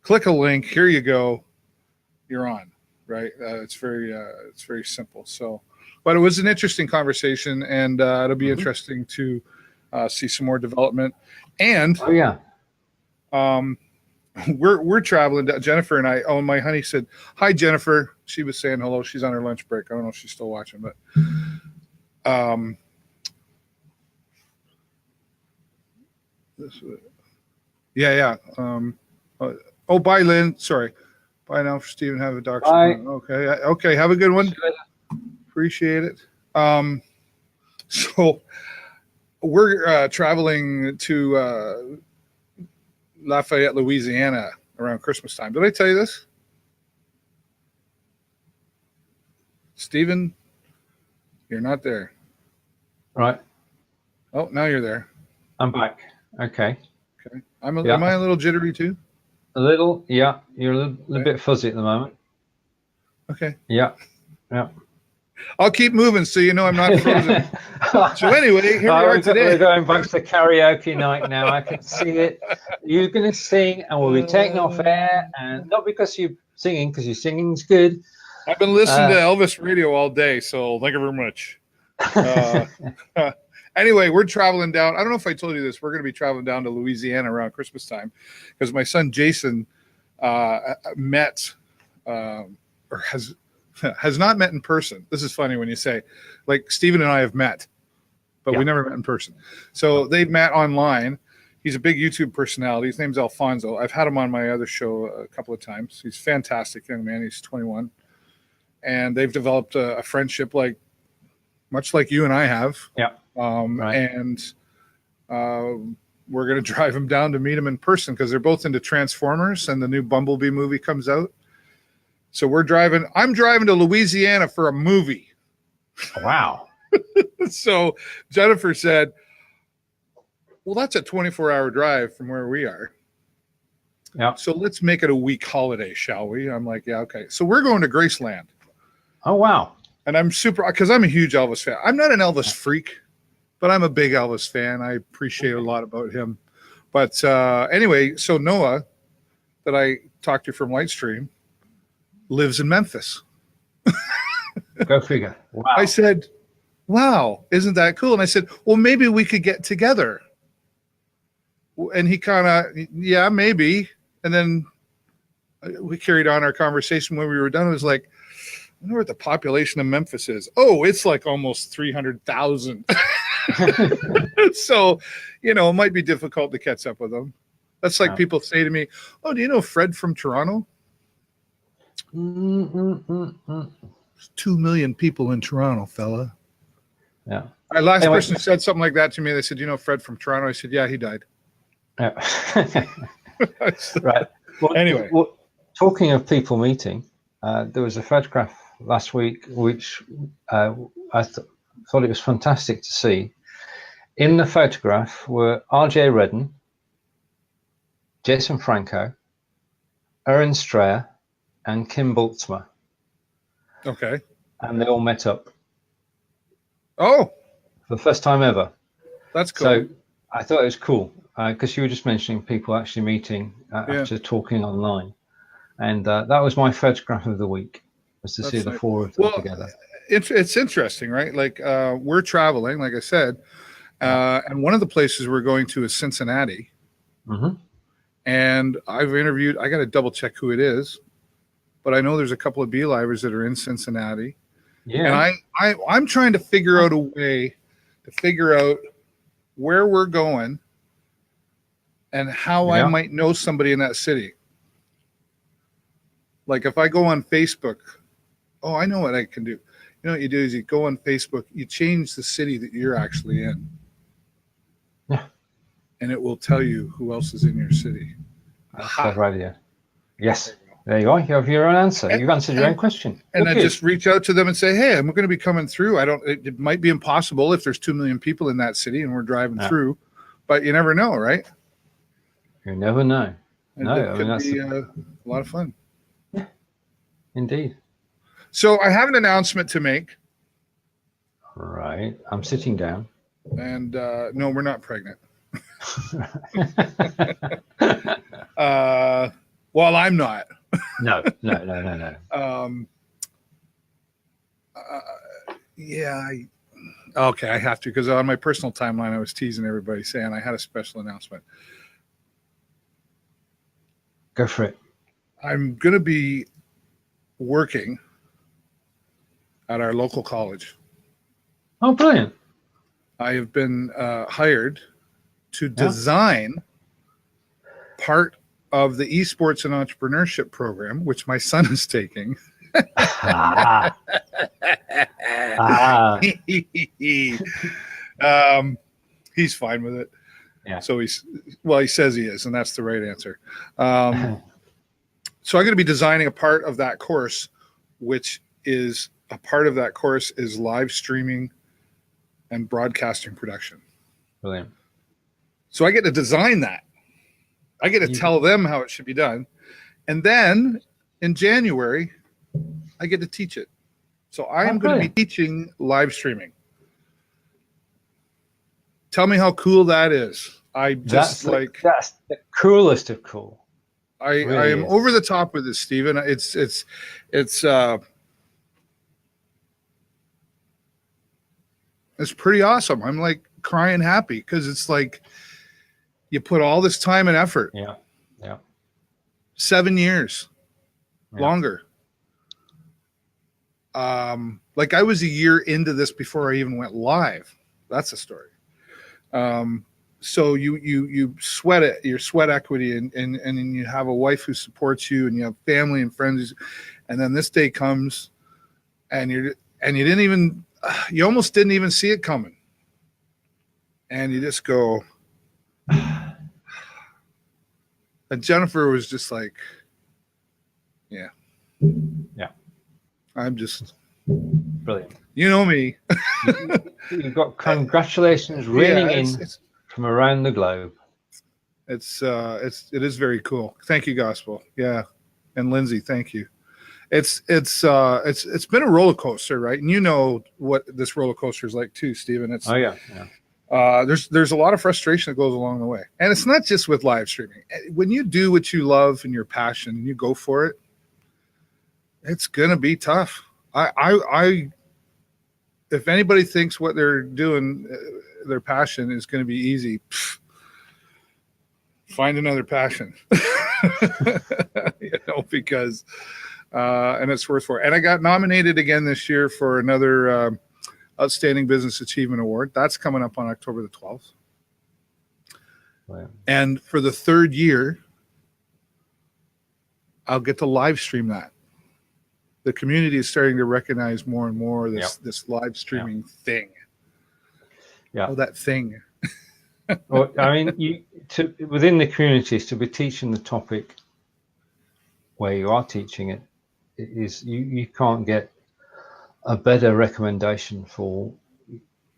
[SPEAKER 2] click a link, here you go, you're on. Right? It's very simple. So. But it was an interesting conversation, and it'll be interesting to see some more development. And we're traveling. Jennifer and I. Oh, my honey said hi, Jennifer. She was saying hello. She's on her lunch break. I don't know if she's still watching, but bye, Lynn. Sorry. Bye now, Stephen. Have a doctor. Okay. Have a good one. Appreciate it. So we're traveling to Lafayette, Louisiana around Christmas time. Did I tell you this? Stephen, you're not there.
[SPEAKER 1] Right.
[SPEAKER 2] Oh, now you're there.
[SPEAKER 1] I'm back. Okay.
[SPEAKER 2] Am I a little jittery too?
[SPEAKER 1] A little, yeah. You're a little bit fuzzy at the moment.
[SPEAKER 2] Okay.
[SPEAKER 1] Yeah.
[SPEAKER 2] I'll keep moving so you know I'm not frozen. So anyway, here we are today.
[SPEAKER 1] We're going back to karaoke night now. I can see it. You're going to sing, and we'll be taking off air, and not because you're singing, because your singing's good.
[SPEAKER 2] I've been listening to Elvis radio all day, so thank you very much. Anyway, we're traveling down. I don't know if I told you this. We're going to be traveling down to Louisiana around Christmas time because my son Jason met or has not met in person. This is funny when you say, like, Stephen and I have met, but we never met in person. So they met online. He's a big YouTube personality. His name's Alfonso. I've had him on my other show a couple of times. He's a fantastic young man. He's 21. And they've developed a friendship much like you and I have.
[SPEAKER 1] Yeah.
[SPEAKER 2] And we're going to drive him down to meet him in person because they're both into Transformers and the new Bumblebee movie comes out. So I'm driving to Louisiana for a movie.
[SPEAKER 1] Wow.
[SPEAKER 2] So Jennifer said, well, that's a 24-hour drive from where we are.
[SPEAKER 1] Yeah.
[SPEAKER 2] So let's make it a week holiday, shall we? I'm like, yeah, okay. So we're going to Graceland.
[SPEAKER 1] Oh, wow.
[SPEAKER 2] And I'm super, because I'm a huge Elvis fan. I'm not an Elvis freak but I'm a big Elvis fan. I appreciate a lot about him. But anyway, so Noah, that I talked to from Lightstream, lives in Memphis.
[SPEAKER 1] Go figure. Wow.
[SPEAKER 2] I said, wow, isn't that cool? And I said, well, maybe we could get together. And he kind of, yeah, maybe. And then we carried on our conversation. When we were done, it was like, I wonder what the population of Memphis is. Oh, it's like almost 300,000. So, it might be difficult to catch up with them. That's like people say to me, oh, do you know Fred from Toronto? There's 2 million people in Toronto, fella.
[SPEAKER 1] Yeah.
[SPEAKER 2] Our last person said something like that to me. They said, you know Fred from Toronto? I said, yeah, he died.
[SPEAKER 1] Yeah. Right. Well,
[SPEAKER 2] anyway.
[SPEAKER 1] Well, talking of people meeting, there was a photograph last week which I thought it was fantastic to see. In the photograph were RJ Redden, Jason Franco, Aaron Strayer, and Kim Boltzmer.
[SPEAKER 2] Okay.
[SPEAKER 1] And they all met up.
[SPEAKER 2] Oh.
[SPEAKER 1] For the first time ever.
[SPEAKER 2] That's cool.
[SPEAKER 1] So I thought it was cool because you were just mentioning people actually meeting after talking online. And that was my photograph of the week, was to see the four of them together.
[SPEAKER 2] It's interesting, right? Like we're traveling, like I said, and one of the places we're going to is Cincinnati.
[SPEAKER 1] Mm-hmm.
[SPEAKER 2] And I got to double check who it is, but I know there's a couple of B-Livers that are in Cincinnati.
[SPEAKER 1] Yeah.
[SPEAKER 2] And I'm trying to figure out a way to figure out where we're going and how I might know somebody in that city. Like if I go on Facebook, I know what I can do. You know what you do is you go on Facebook, you change the city that you're actually in.
[SPEAKER 1] Yeah.
[SPEAKER 2] And it will tell you who else is in your city.
[SPEAKER 1] That's clever idea. Yes. There you are. You have your own answer. You've answered your own question.
[SPEAKER 2] And I just reach out to them and say, hey, I'm going to be coming through. It might be impossible if there's 2 million people in that city and we're driving through, but you never know, right?
[SPEAKER 1] You never know.
[SPEAKER 2] And it could be a lot of fun.
[SPEAKER 1] Yeah, indeed.
[SPEAKER 2] So I have an announcement to make.
[SPEAKER 1] Right. I'm sitting down.
[SPEAKER 2] And no, we're not pregnant. Well, I'm not.
[SPEAKER 1] No.
[SPEAKER 2] Okay, I have to, because on my personal timeline, I was teasing everybody saying I had a special announcement.
[SPEAKER 1] Go for it.
[SPEAKER 2] I'm going to be working at our local college.
[SPEAKER 1] Oh, brilliant.
[SPEAKER 2] I have been hired to design part of the esports and entrepreneurship program, which my son is taking. He's fine with it.
[SPEAKER 1] Yeah.
[SPEAKER 2] So he says he is, and that's the right answer. So I'm going to be designing a part of that course, which is a part of that course is live streaming and broadcasting production.
[SPEAKER 1] Brilliant.
[SPEAKER 2] So I get to design that. I get to tell them how it should be done. And then in January, I get to teach it. So I am going to be teaching live streaming. Tell me how cool that is. That's
[SPEAKER 1] the coolest of cool.
[SPEAKER 2] I am over the top with this, Stephen. It's pretty awesome. I'm like crying happy because it's like you put all this time and effort.
[SPEAKER 1] Yeah.
[SPEAKER 2] 7 years, longer. Like I was a year into this before I even went live. That's a story. So you sweat it, your sweat equity, and you have a wife who supports you, and you have family and friends, and then this day comes, and you almost didn't even see it coming, and you just go. And Jennifer was just like, yeah. I'm just
[SPEAKER 1] brilliant.
[SPEAKER 2] You know me.
[SPEAKER 1] You've got congratulations raining in from around the globe.
[SPEAKER 2] It is very cool. Thank you, Gospel. Yeah, and Lindsay, thank you. It's been a roller coaster, right? And you know what this roller coaster is like too, Stephen.
[SPEAKER 1] Yeah.
[SPEAKER 2] there's a lot of frustration that goes along the way, and it's not just with live streaming. When you do what you love and your passion, and you go for it, it's gonna be tough. I if anybody thinks what they're doing, their passion is going to be easy, find another passion. Because and it's worth it. And I got nominated again this year for another Outstanding Business Achievement Award. That's coming up on October the 12th.
[SPEAKER 1] Wow.
[SPEAKER 2] And for the third year, I'll get to live stream that. The community is starting to recognize more and more this live streaming thing.
[SPEAKER 1] Yeah.
[SPEAKER 2] Oh, that thing.
[SPEAKER 1] Well, I mean, within the communities, to be teaching the topic where you are teaching it, you can't get a better recommendation for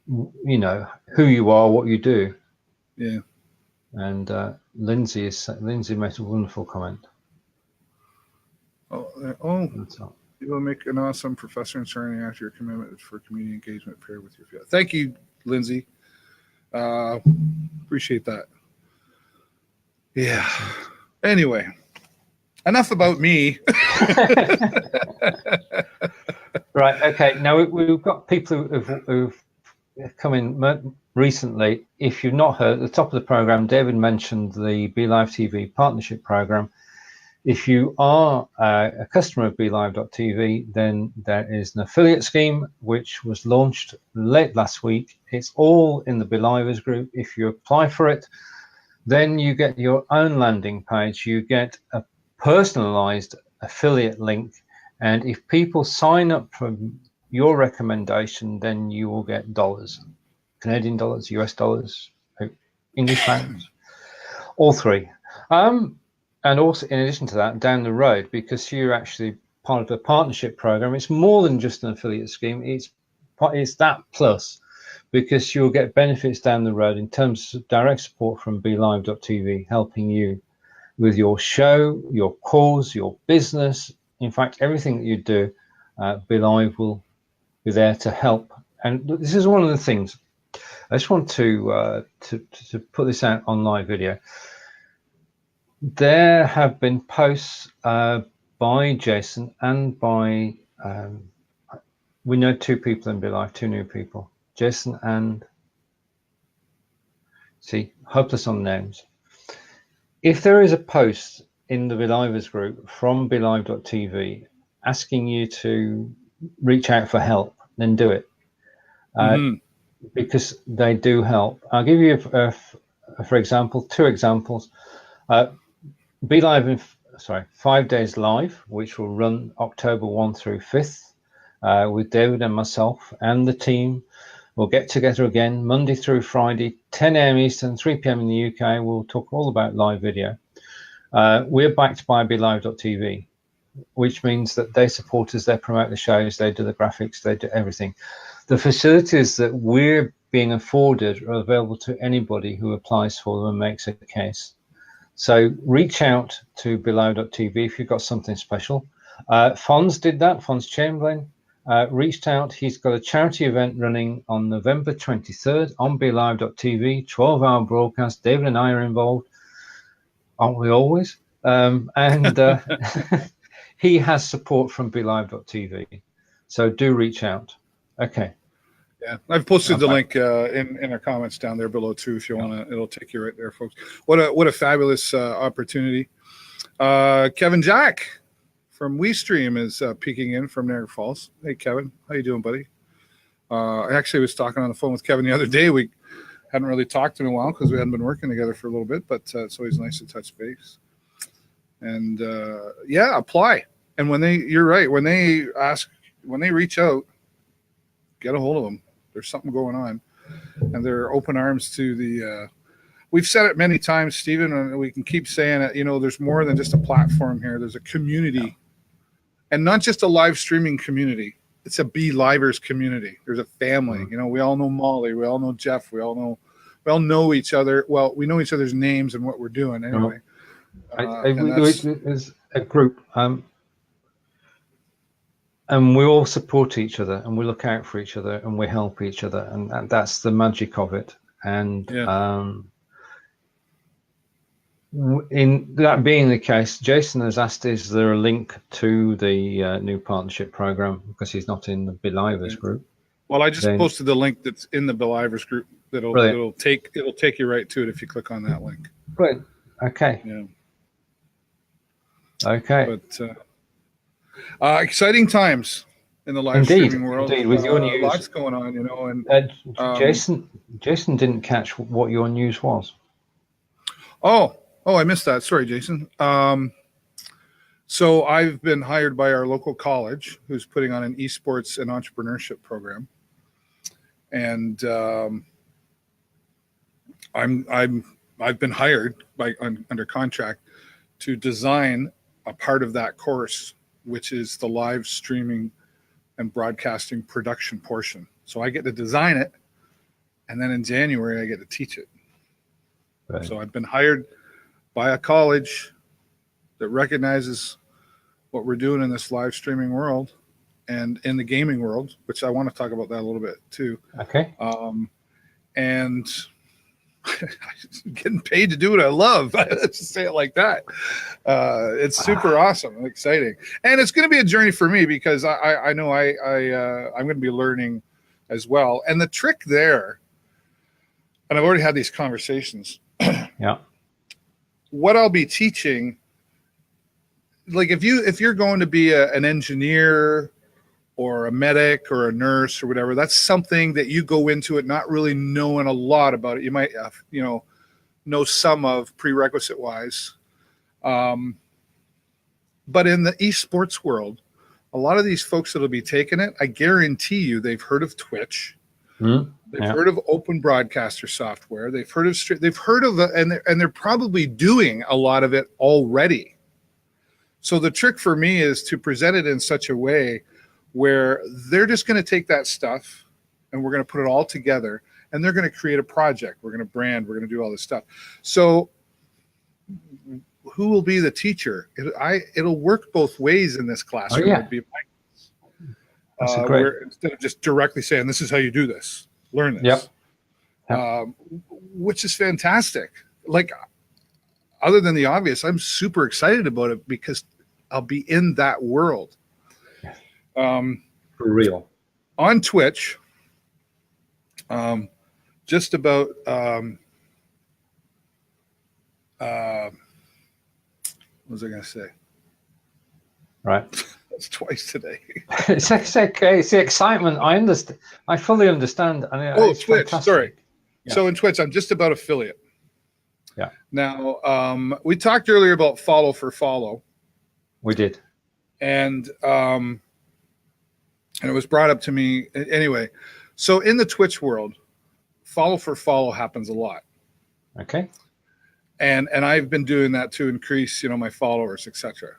[SPEAKER 1] who you are, what you do.
[SPEAKER 2] Yeah.
[SPEAKER 1] And Lindsay made a wonderful comment.
[SPEAKER 2] You will make an awesome professor and starting after your commitment for community engagement paired with your field. Thank you, Lindsay. Appreciate that. Yeah. Anyway, enough about me.
[SPEAKER 1] Right. Okay. Now we've got people who've come in recently. If you've not heard, at the top of the program, David mentioned the BeLive TV partnership program. If you are a customer of BeLive.tv, then there is an affiliate scheme which was launched late last week. It's all in the BeLivers group. If you apply for it, then you get your own landing page. You get a personalized affiliate link. And if people sign up for your recommendation, then you will get dollars, Canadian dollars, US dollars, English pounds, all three. And also, in addition to that, down the road, because you're actually part of a partnership program, it's more than just an affiliate scheme. It's that plus, because you'll get benefits down the road in terms of direct support from BeLive.tv, helping you with your show, your cause, your business. In fact, everything that you do, BeLive will be there to help. And this is one of the things. I just want to put this out on live video. There have been posts by Jason and by, we know two people in BeLive, two new people, Jason and, hopeless on names. If there is a post in the BeLivers group from BeLive.tv asking you to reach out for help, then do it. Because they do help. I'll give you, for example, two examples. BeLive 5 days live, which will run October 1 through 5th, with David and myself and the team. We'll get together again Monday through Friday, 10 a.m. Eastern, 3 p.m. in the UK. We'll talk all about live video. We're backed by BeLive.tv, which means that they support us, they promote the shows, they do the graphics, they do everything. The facilities that we're being afforded are available to anybody who applies for them and makes a case. So reach out to BeLive.tv if you've got something special. Fons did that. Fons Chamberlain reached out. He's got a charity event running on November 23rd on BeLive.tv, 12-hour broadcast. David and I are involved. Aren't we always? And he has support from BeLive.tv. So do reach out. Okay.
[SPEAKER 2] Yeah, I've posted the link in our comments down there below too. If you want to, it'll take you right there, folks. What a fabulous opportunity. Kevin Jack from WeStream is peeking in from Niagara Falls. Hey, Kevin, how you doing, buddy? I actually was talking on the phone with Kevin the other day. We hadn't really talked in a while because we hadn't been working together for a little bit, but it's always nice to touch base. And apply. And you're right. When they reach out, get a hold of them. There's something going on, and they're open arms to the. We've said it many times, Stephen, and we can keep saying it. There's more than just a platform here. There's a community, and not just a live streaming community. It's a BeLivers community. There's a family. We all know Molly. We all know Jeff. We all know each other. Well, we know each other's names and what we're doing anyway.
[SPEAKER 1] There's a group. And we all support each other, and we look out for each other, and we help each other, and that's the magic of it. And
[SPEAKER 2] Yeah.
[SPEAKER 1] in that being the case, Jason has asked, is there a link to the new partnership program, because he's not in the Believers group.
[SPEAKER 2] Well, I just
[SPEAKER 1] Then-
[SPEAKER 2] posted the link that's in the Believers group.
[SPEAKER 1] Brilliant.
[SPEAKER 2] It'll take you right to it if you click on that link.
[SPEAKER 1] Brilliant. Okay.
[SPEAKER 2] Yeah.
[SPEAKER 1] Okay.
[SPEAKER 2] But exciting times in the live streaming world.
[SPEAKER 1] Indeed, with your news.
[SPEAKER 2] Lots going on, you know. And
[SPEAKER 1] Jason didn't catch what your news was.
[SPEAKER 2] Oh, I missed that. Sorry, Jason. So I've been hired by our local college, who's putting on an esports and entrepreneurship program, and I've been hired under contract to design a part of that course, which is the live streaming and broadcasting production portion. So I get to design it, and then in January I get to teach it.
[SPEAKER 1] Right.
[SPEAKER 2] So I've been hired by a college that recognizes what we're doing in this live streaming world and in the gaming world, which I want to talk about that a little bit too.
[SPEAKER 1] Okay.
[SPEAKER 2] And getting paid to do what I love. Let's just say it like that. It's super awesome and exciting. And it's going to be a journey for me, because I know I'm going to be learning as well. And the trick there, and I've already had these conversations.
[SPEAKER 1] Yeah.
[SPEAKER 2] What I'll be teaching, like if you're going to be an engineer or a medic or a nurse or whatever, that's something that you go into it not really knowing a lot about it. You might know some of prerequisite wise. But in the esports world, a lot of these folks that'll be taking it, I guarantee you they've heard of Twitch. They've heard of open broadcaster software. They've heard of and they're probably doing a lot of it already. So the trick for me is to present it in such a way where they're just going to take that stuff and we're going to put it all together, and they're going to create a project. We're going to brand. We're going to do all this stuff. So who will be the teacher? It'll work both ways in this classroom.
[SPEAKER 1] Yeah.
[SPEAKER 2] It'd be
[SPEAKER 1] That's great.
[SPEAKER 2] where instead of just directly saying, this is how you do this, learn this.
[SPEAKER 1] Yep.
[SPEAKER 2] Which is fantastic. Like, other than the obvious, I'm super excited about it because I'll be in that world.
[SPEAKER 1] For real.
[SPEAKER 2] On Twitch, just about what was I going to say?
[SPEAKER 1] Right.
[SPEAKER 2] That's twice today.
[SPEAKER 1] It's okay. It's the excitement. I understand. I fully understand. It's
[SPEAKER 2] Twitch.
[SPEAKER 1] fantastic.
[SPEAKER 2] Sorry.
[SPEAKER 1] Yeah.
[SPEAKER 2] So in Twitch, I'm just about affiliate.
[SPEAKER 1] Yeah.
[SPEAKER 2] Now, we talked earlier about follow for follow.
[SPEAKER 1] We did.
[SPEAKER 2] And it was brought up to me anyway. So in the Twitch world, follow for follow happens a lot.
[SPEAKER 1] Okay.
[SPEAKER 2] And I've been doing that to increase, my followers, etc.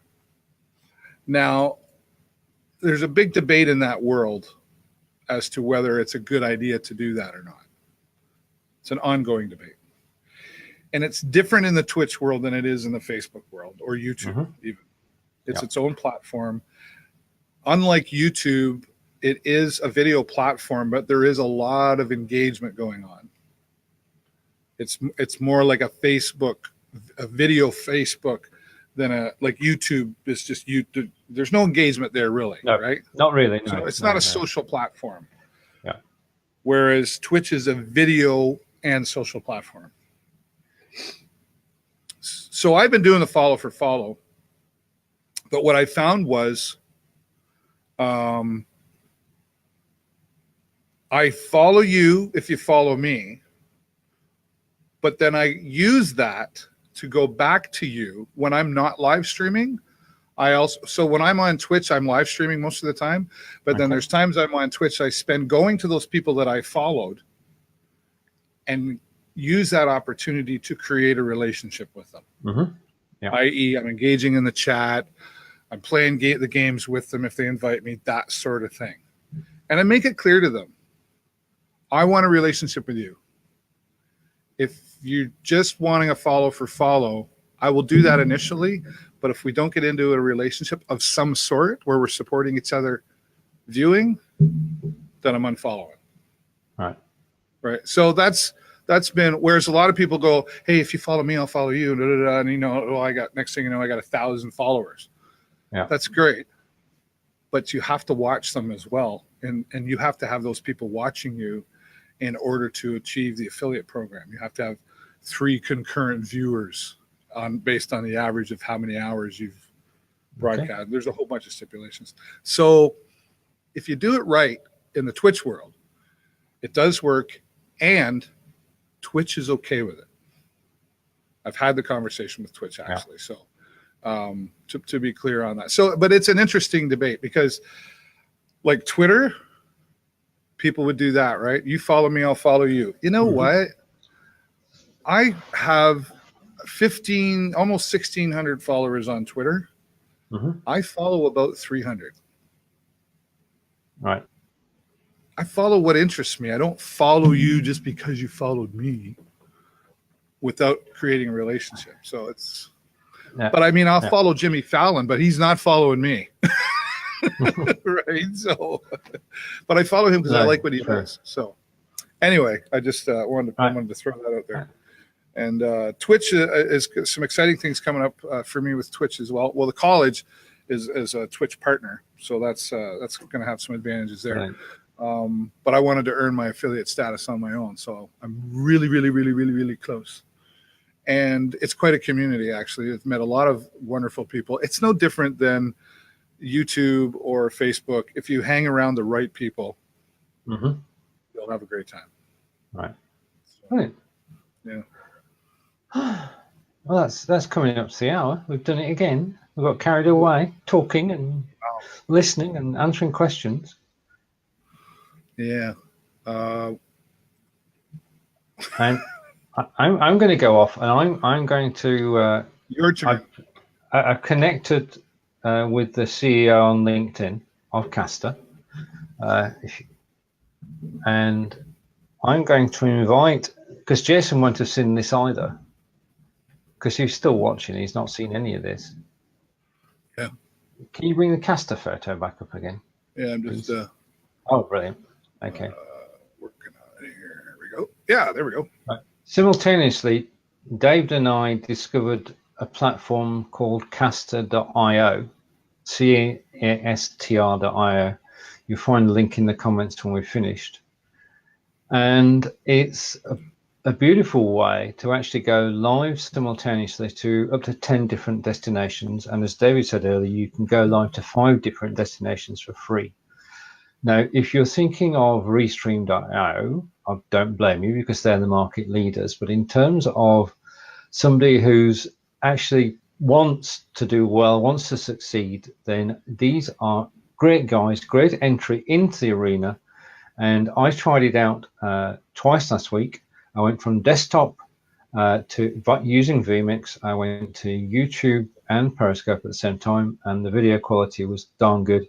[SPEAKER 2] Now, there's a big debate in that world as to whether it's a good idea to do that or not. It's an ongoing debate. And it's different in the Twitch world than it is in the Facebook world or YouTube even. It's its own platform. Unlike YouTube, it is a video platform, but there is a lot of engagement going on. It's more like a video Facebook than like YouTube is just YouTube. There's no engagement there really, right?
[SPEAKER 1] Not really. No,
[SPEAKER 2] so it's not a social platform.
[SPEAKER 1] Yeah.
[SPEAKER 2] Whereas Twitch is a video and social platform. So I've been doing the follow for follow, but what I found was I follow you if you follow me, but then I use that to go back to you when I'm not live streaming. So when I'm on Twitch, I'm live streaming most of the time, but then there's times I'm on Twitch I spend going to those people that I followed and use that opportunity to create a relationship with them. I.e., I'm engaging in the chat, I'm playing the games with them if they invite me, that sort of thing. And I make it clear to them, I want a relationship with you. If you're just wanting a follow for follow, I will do that initially. But if we don't get into a relationship of some sort where we're supporting each other viewing, then I'm unfollowing.
[SPEAKER 1] Right.
[SPEAKER 2] So that's that's been, whereas a lot of people go, hey, if you follow me, I'll follow you. Da, da, da, and, you know, oh, next thing you know, I got 1,000 followers.
[SPEAKER 1] Yeah.
[SPEAKER 2] That's great. But you have to watch them as well. And you have to have those people watching you in order to achieve the affiliate program. You have to have 3 concurrent viewers based on the average of how many hours you've broadcast. Okay. There's a whole bunch of stipulations. So if you do it right in the Twitch world, it does work, and Twitch is okay with it. I've had the conversation with Twitch actually. Yeah. So to be clear on that. So, but it's an interesting debate because like Twitter, people would do that, right? You follow me, I'll follow you. You know what? I have 15, almost 1,600 followers on Twitter. I follow about 300.
[SPEAKER 1] Right.
[SPEAKER 2] I follow what interests me. I don't follow you just because you followed me without creating a relationship. So it's, but I mean, I'll follow Jimmy Fallon, but he's not following me. Right. So, but I follow him because I like what he does. So anyway, I just wanted to throw that out there. And Twitch is some exciting things coming up for me with Twitch as well. Well, the college is a Twitch partner, so that's going to have some advantages there. Right. But I wanted to earn my affiliate status on my own, so I'm really close. And it's quite a community, actually. I've met a lot of wonderful people. It's no different than YouTube or Facebook. If you hang around the right people, you'll have a great time.
[SPEAKER 1] Right.
[SPEAKER 2] So,
[SPEAKER 1] right.
[SPEAKER 2] Yeah.
[SPEAKER 1] Well, that's coming up to the hour. We've done it again. We got carried away talking and listening and answering questions.
[SPEAKER 2] Yeah.
[SPEAKER 1] And I'm going to go off, and I'm going to.
[SPEAKER 2] Your turn.
[SPEAKER 1] I connected with the CEO on LinkedIn of Caster, and I'm going to invite, because Jason won't have seen this either, because he's still watching. He's not seen any of this.
[SPEAKER 2] Yeah.
[SPEAKER 1] Can you bring the Caster photo back up again?
[SPEAKER 2] Yeah, I'm just.
[SPEAKER 1] Oh, brilliant. Okay.
[SPEAKER 2] Working on it here. There we go. Yeah, there we go.
[SPEAKER 1] Right. Simultaneously, David and I discovered a platform called Caster.io, CASTR.io. You'll find the link in the comments when we're finished. And it's a beautiful way to actually go live simultaneously to up to 10 different destinations. And as David said earlier, you can go live to 5 different destinations for free. Now, if you're thinking of Restream.io, I don't blame you because they're the market leaders. But in terms of somebody who's actually wants to do well, wants to succeed, then these are great guys, great entry into the arena. And I tried it out twice last week. I went from desktop to using vMix. I went to YouTube and Periscope at the same time, and the video quality was darn good.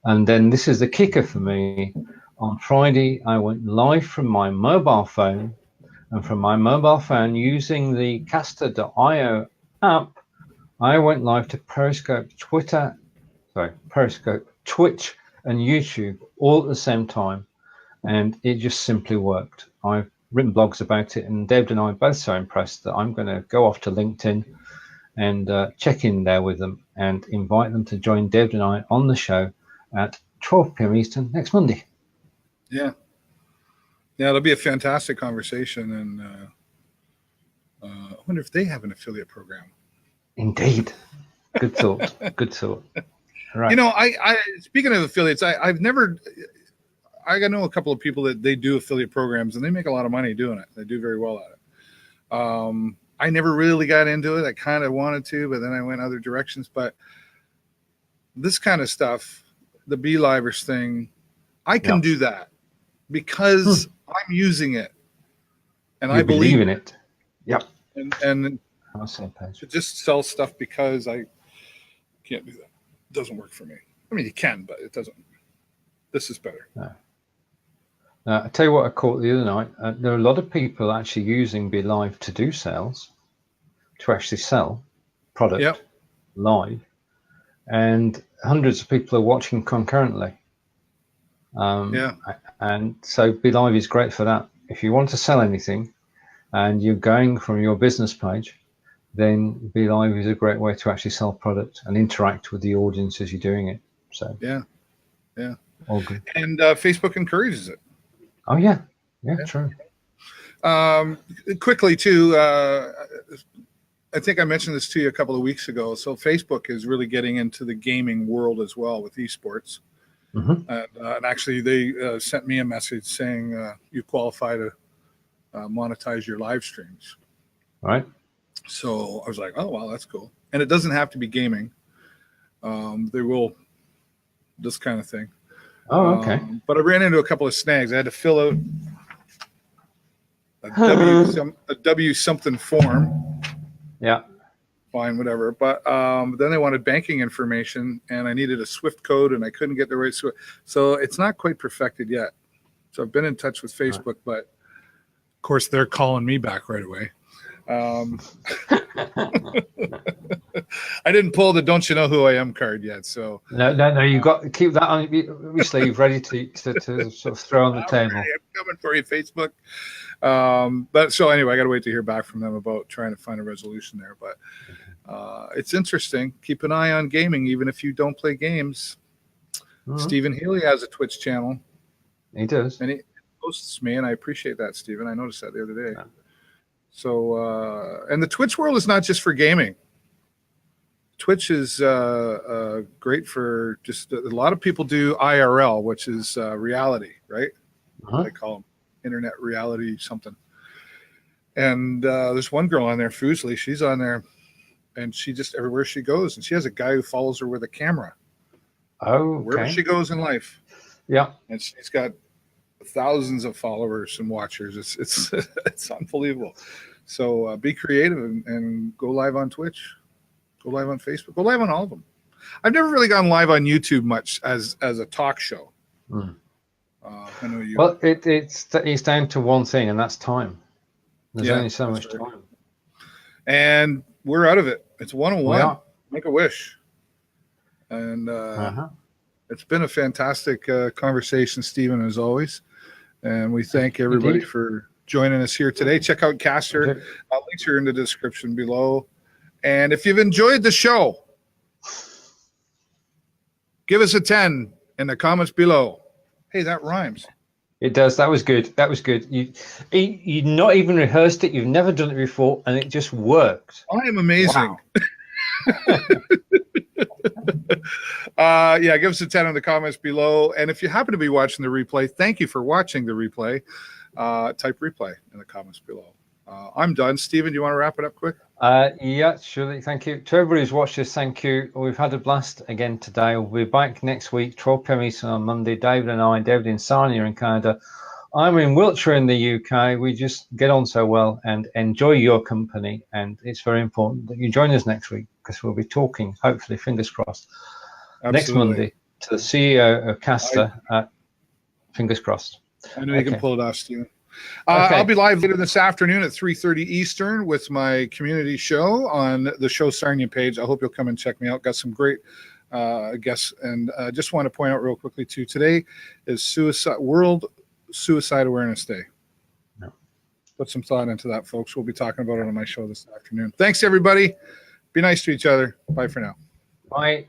[SPEAKER 1] And then this is the kicker for me. On Friday, I went live from my mobile phone, and from my mobile phone using the Caster.io app, I went live to Periscope, Twitch, and YouTube all at the same time, and it just simply worked. I've written blogs about it, and David and I are both so impressed that I'm going to go off to LinkedIn and check in there with them and invite them to join David and I on the show at 12 p.m. Eastern next Monday.
[SPEAKER 2] Yeah, it'll be a fantastic conversation, and I wonder if they have an affiliate program.
[SPEAKER 1] Indeed. Good thought. Good thought. Right.
[SPEAKER 2] You know, I speaking of affiliates, I know a couple of people that they do affiliate programs, and they make a lot of money doing it. They do very well at it. I never really got into it. I kind of wanted to, but then I went other directions. But this kind of stuff, the BeLivers thing, I can do that because I'm using it, and I believe
[SPEAKER 1] in it. Yep.
[SPEAKER 2] And to just sell stuff because I can't do that. It doesn't work for me. I mean, you can, but it doesn't. This is better.
[SPEAKER 1] No. I tell you what I caught the other night. There are a lot of people actually using BeLive to do sales, to actually sell product live, and hundreds of people are watching concurrently. And so BeLive is great for that. If you want to sell anything, and you're going from your business page, then Be Live is a great way to actually sell product and interact with the audience as you're doing it. So
[SPEAKER 2] yeah,
[SPEAKER 1] all good.
[SPEAKER 2] and Facebook encourages it.
[SPEAKER 1] Oh yeah, true.
[SPEAKER 2] Quickly too, I think I mentioned this to you a couple of weeks ago. So Facebook is really getting into the gaming world as well with esports.
[SPEAKER 1] Mm-hmm.
[SPEAKER 2] And actually, they sent me a message saying you qualify to monetize your live streams.
[SPEAKER 1] Right.
[SPEAKER 2] So I was like, oh, wow, that's cool. And it doesn't have to be gaming. They will this kind of thing.
[SPEAKER 1] Oh, okay.
[SPEAKER 2] But I ran into a couple of snags. I had to fill out a W something form.
[SPEAKER 1] Yeah.
[SPEAKER 2] Fine, whatever. But then they wanted banking information, and I needed a SWIFT code, and I couldn't get the right SWIFT. So it's not quite perfected yet. So I've been in touch with Facebook, but of course they're calling me back right away. I didn't pull the "Don't you know who I am" card yet. So
[SPEAKER 1] no. You've got to keep that on your sleeve, ready to sort of throw on the table.
[SPEAKER 2] I'm coming for you, Facebook. But so anyway, I got to wait to hear back from them about trying to find a resolution there. But it's interesting. Keep an eye on gaming, even if you don't play games. Mm-hmm. Stephen Healey has a Twitch channel.
[SPEAKER 1] He does,
[SPEAKER 2] and he posts me, and I appreciate that, Stephen. I noticed that the other day. Yeah. So, and the Twitch world is not just for gaming. Twitch is great for just a lot of people do IRL, which is reality, right? They call them internet reality something. And there's one girl on there, Fusely. She's on there, and she just everywhere she goes, and she has a guy who follows her with a camera.
[SPEAKER 1] Oh, okay.
[SPEAKER 2] Wherever she goes in life.
[SPEAKER 1] Yeah,
[SPEAKER 2] and she's got thousands of followers and watchers. It's it's unbelievable. So be creative and go live on Twitch, go live on Facebook, go live on all of them. I've never really gone live on YouTube much as a talk show. I know you.
[SPEAKER 1] Well, it's down to one thing, and that's time. There's only so much time,
[SPEAKER 2] and we're out of it. It's 101. Make a wish, and it's been a fantastic conversation, Stephen, as always. And we thank everybody for joining us here today. Check out Caster. Links are in the description below. And if you've enjoyed the show, give us a 10 in the comments below. Hey, that rhymes.
[SPEAKER 1] It does. That was good. That was good. You not even rehearsed it. You've never done it before, and it just worked.
[SPEAKER 2] I am amazing.
[SPEAKER 1] Wow.
[SPEAKER 2] Give us a 10 in the comments below. And if you happen to be watching the replay, thank you for watching the replay. Type replay in the comments below. I'm done. Stephen, do you want to wrap it up quick?
[SPEAKER 1] Yeah, surely. Thank you. To everybody who's watched this, thank you. We've had a blast again today. We'll be back next week, 12 p.m. Eastern on Monday. David in Sarnia in Canada. I'm in Wiltshire in the UK. We just get on so well and enjoy your company. And it's very important that you join us next week because we'll be talking, hopefully, fingers crossed, next Monday to the CEO of Caster. Fingers crossed.
[SPEAKER 2] I know you can pull it off, Stephen. I'll be live later this afternoon at 3:30 Eastern with my community show on the Show Sarnia page. I hope you'll come and check me out. Got some great guests. And just want to point out real quickly, too, today is World Suicide Awareness Day. No. Put some thought into that, folks. We'll be talking about it on my show this afternoon. Thanks, everybody. Be nice to each other. Bye for now.
[SPEAKER 1] Bye.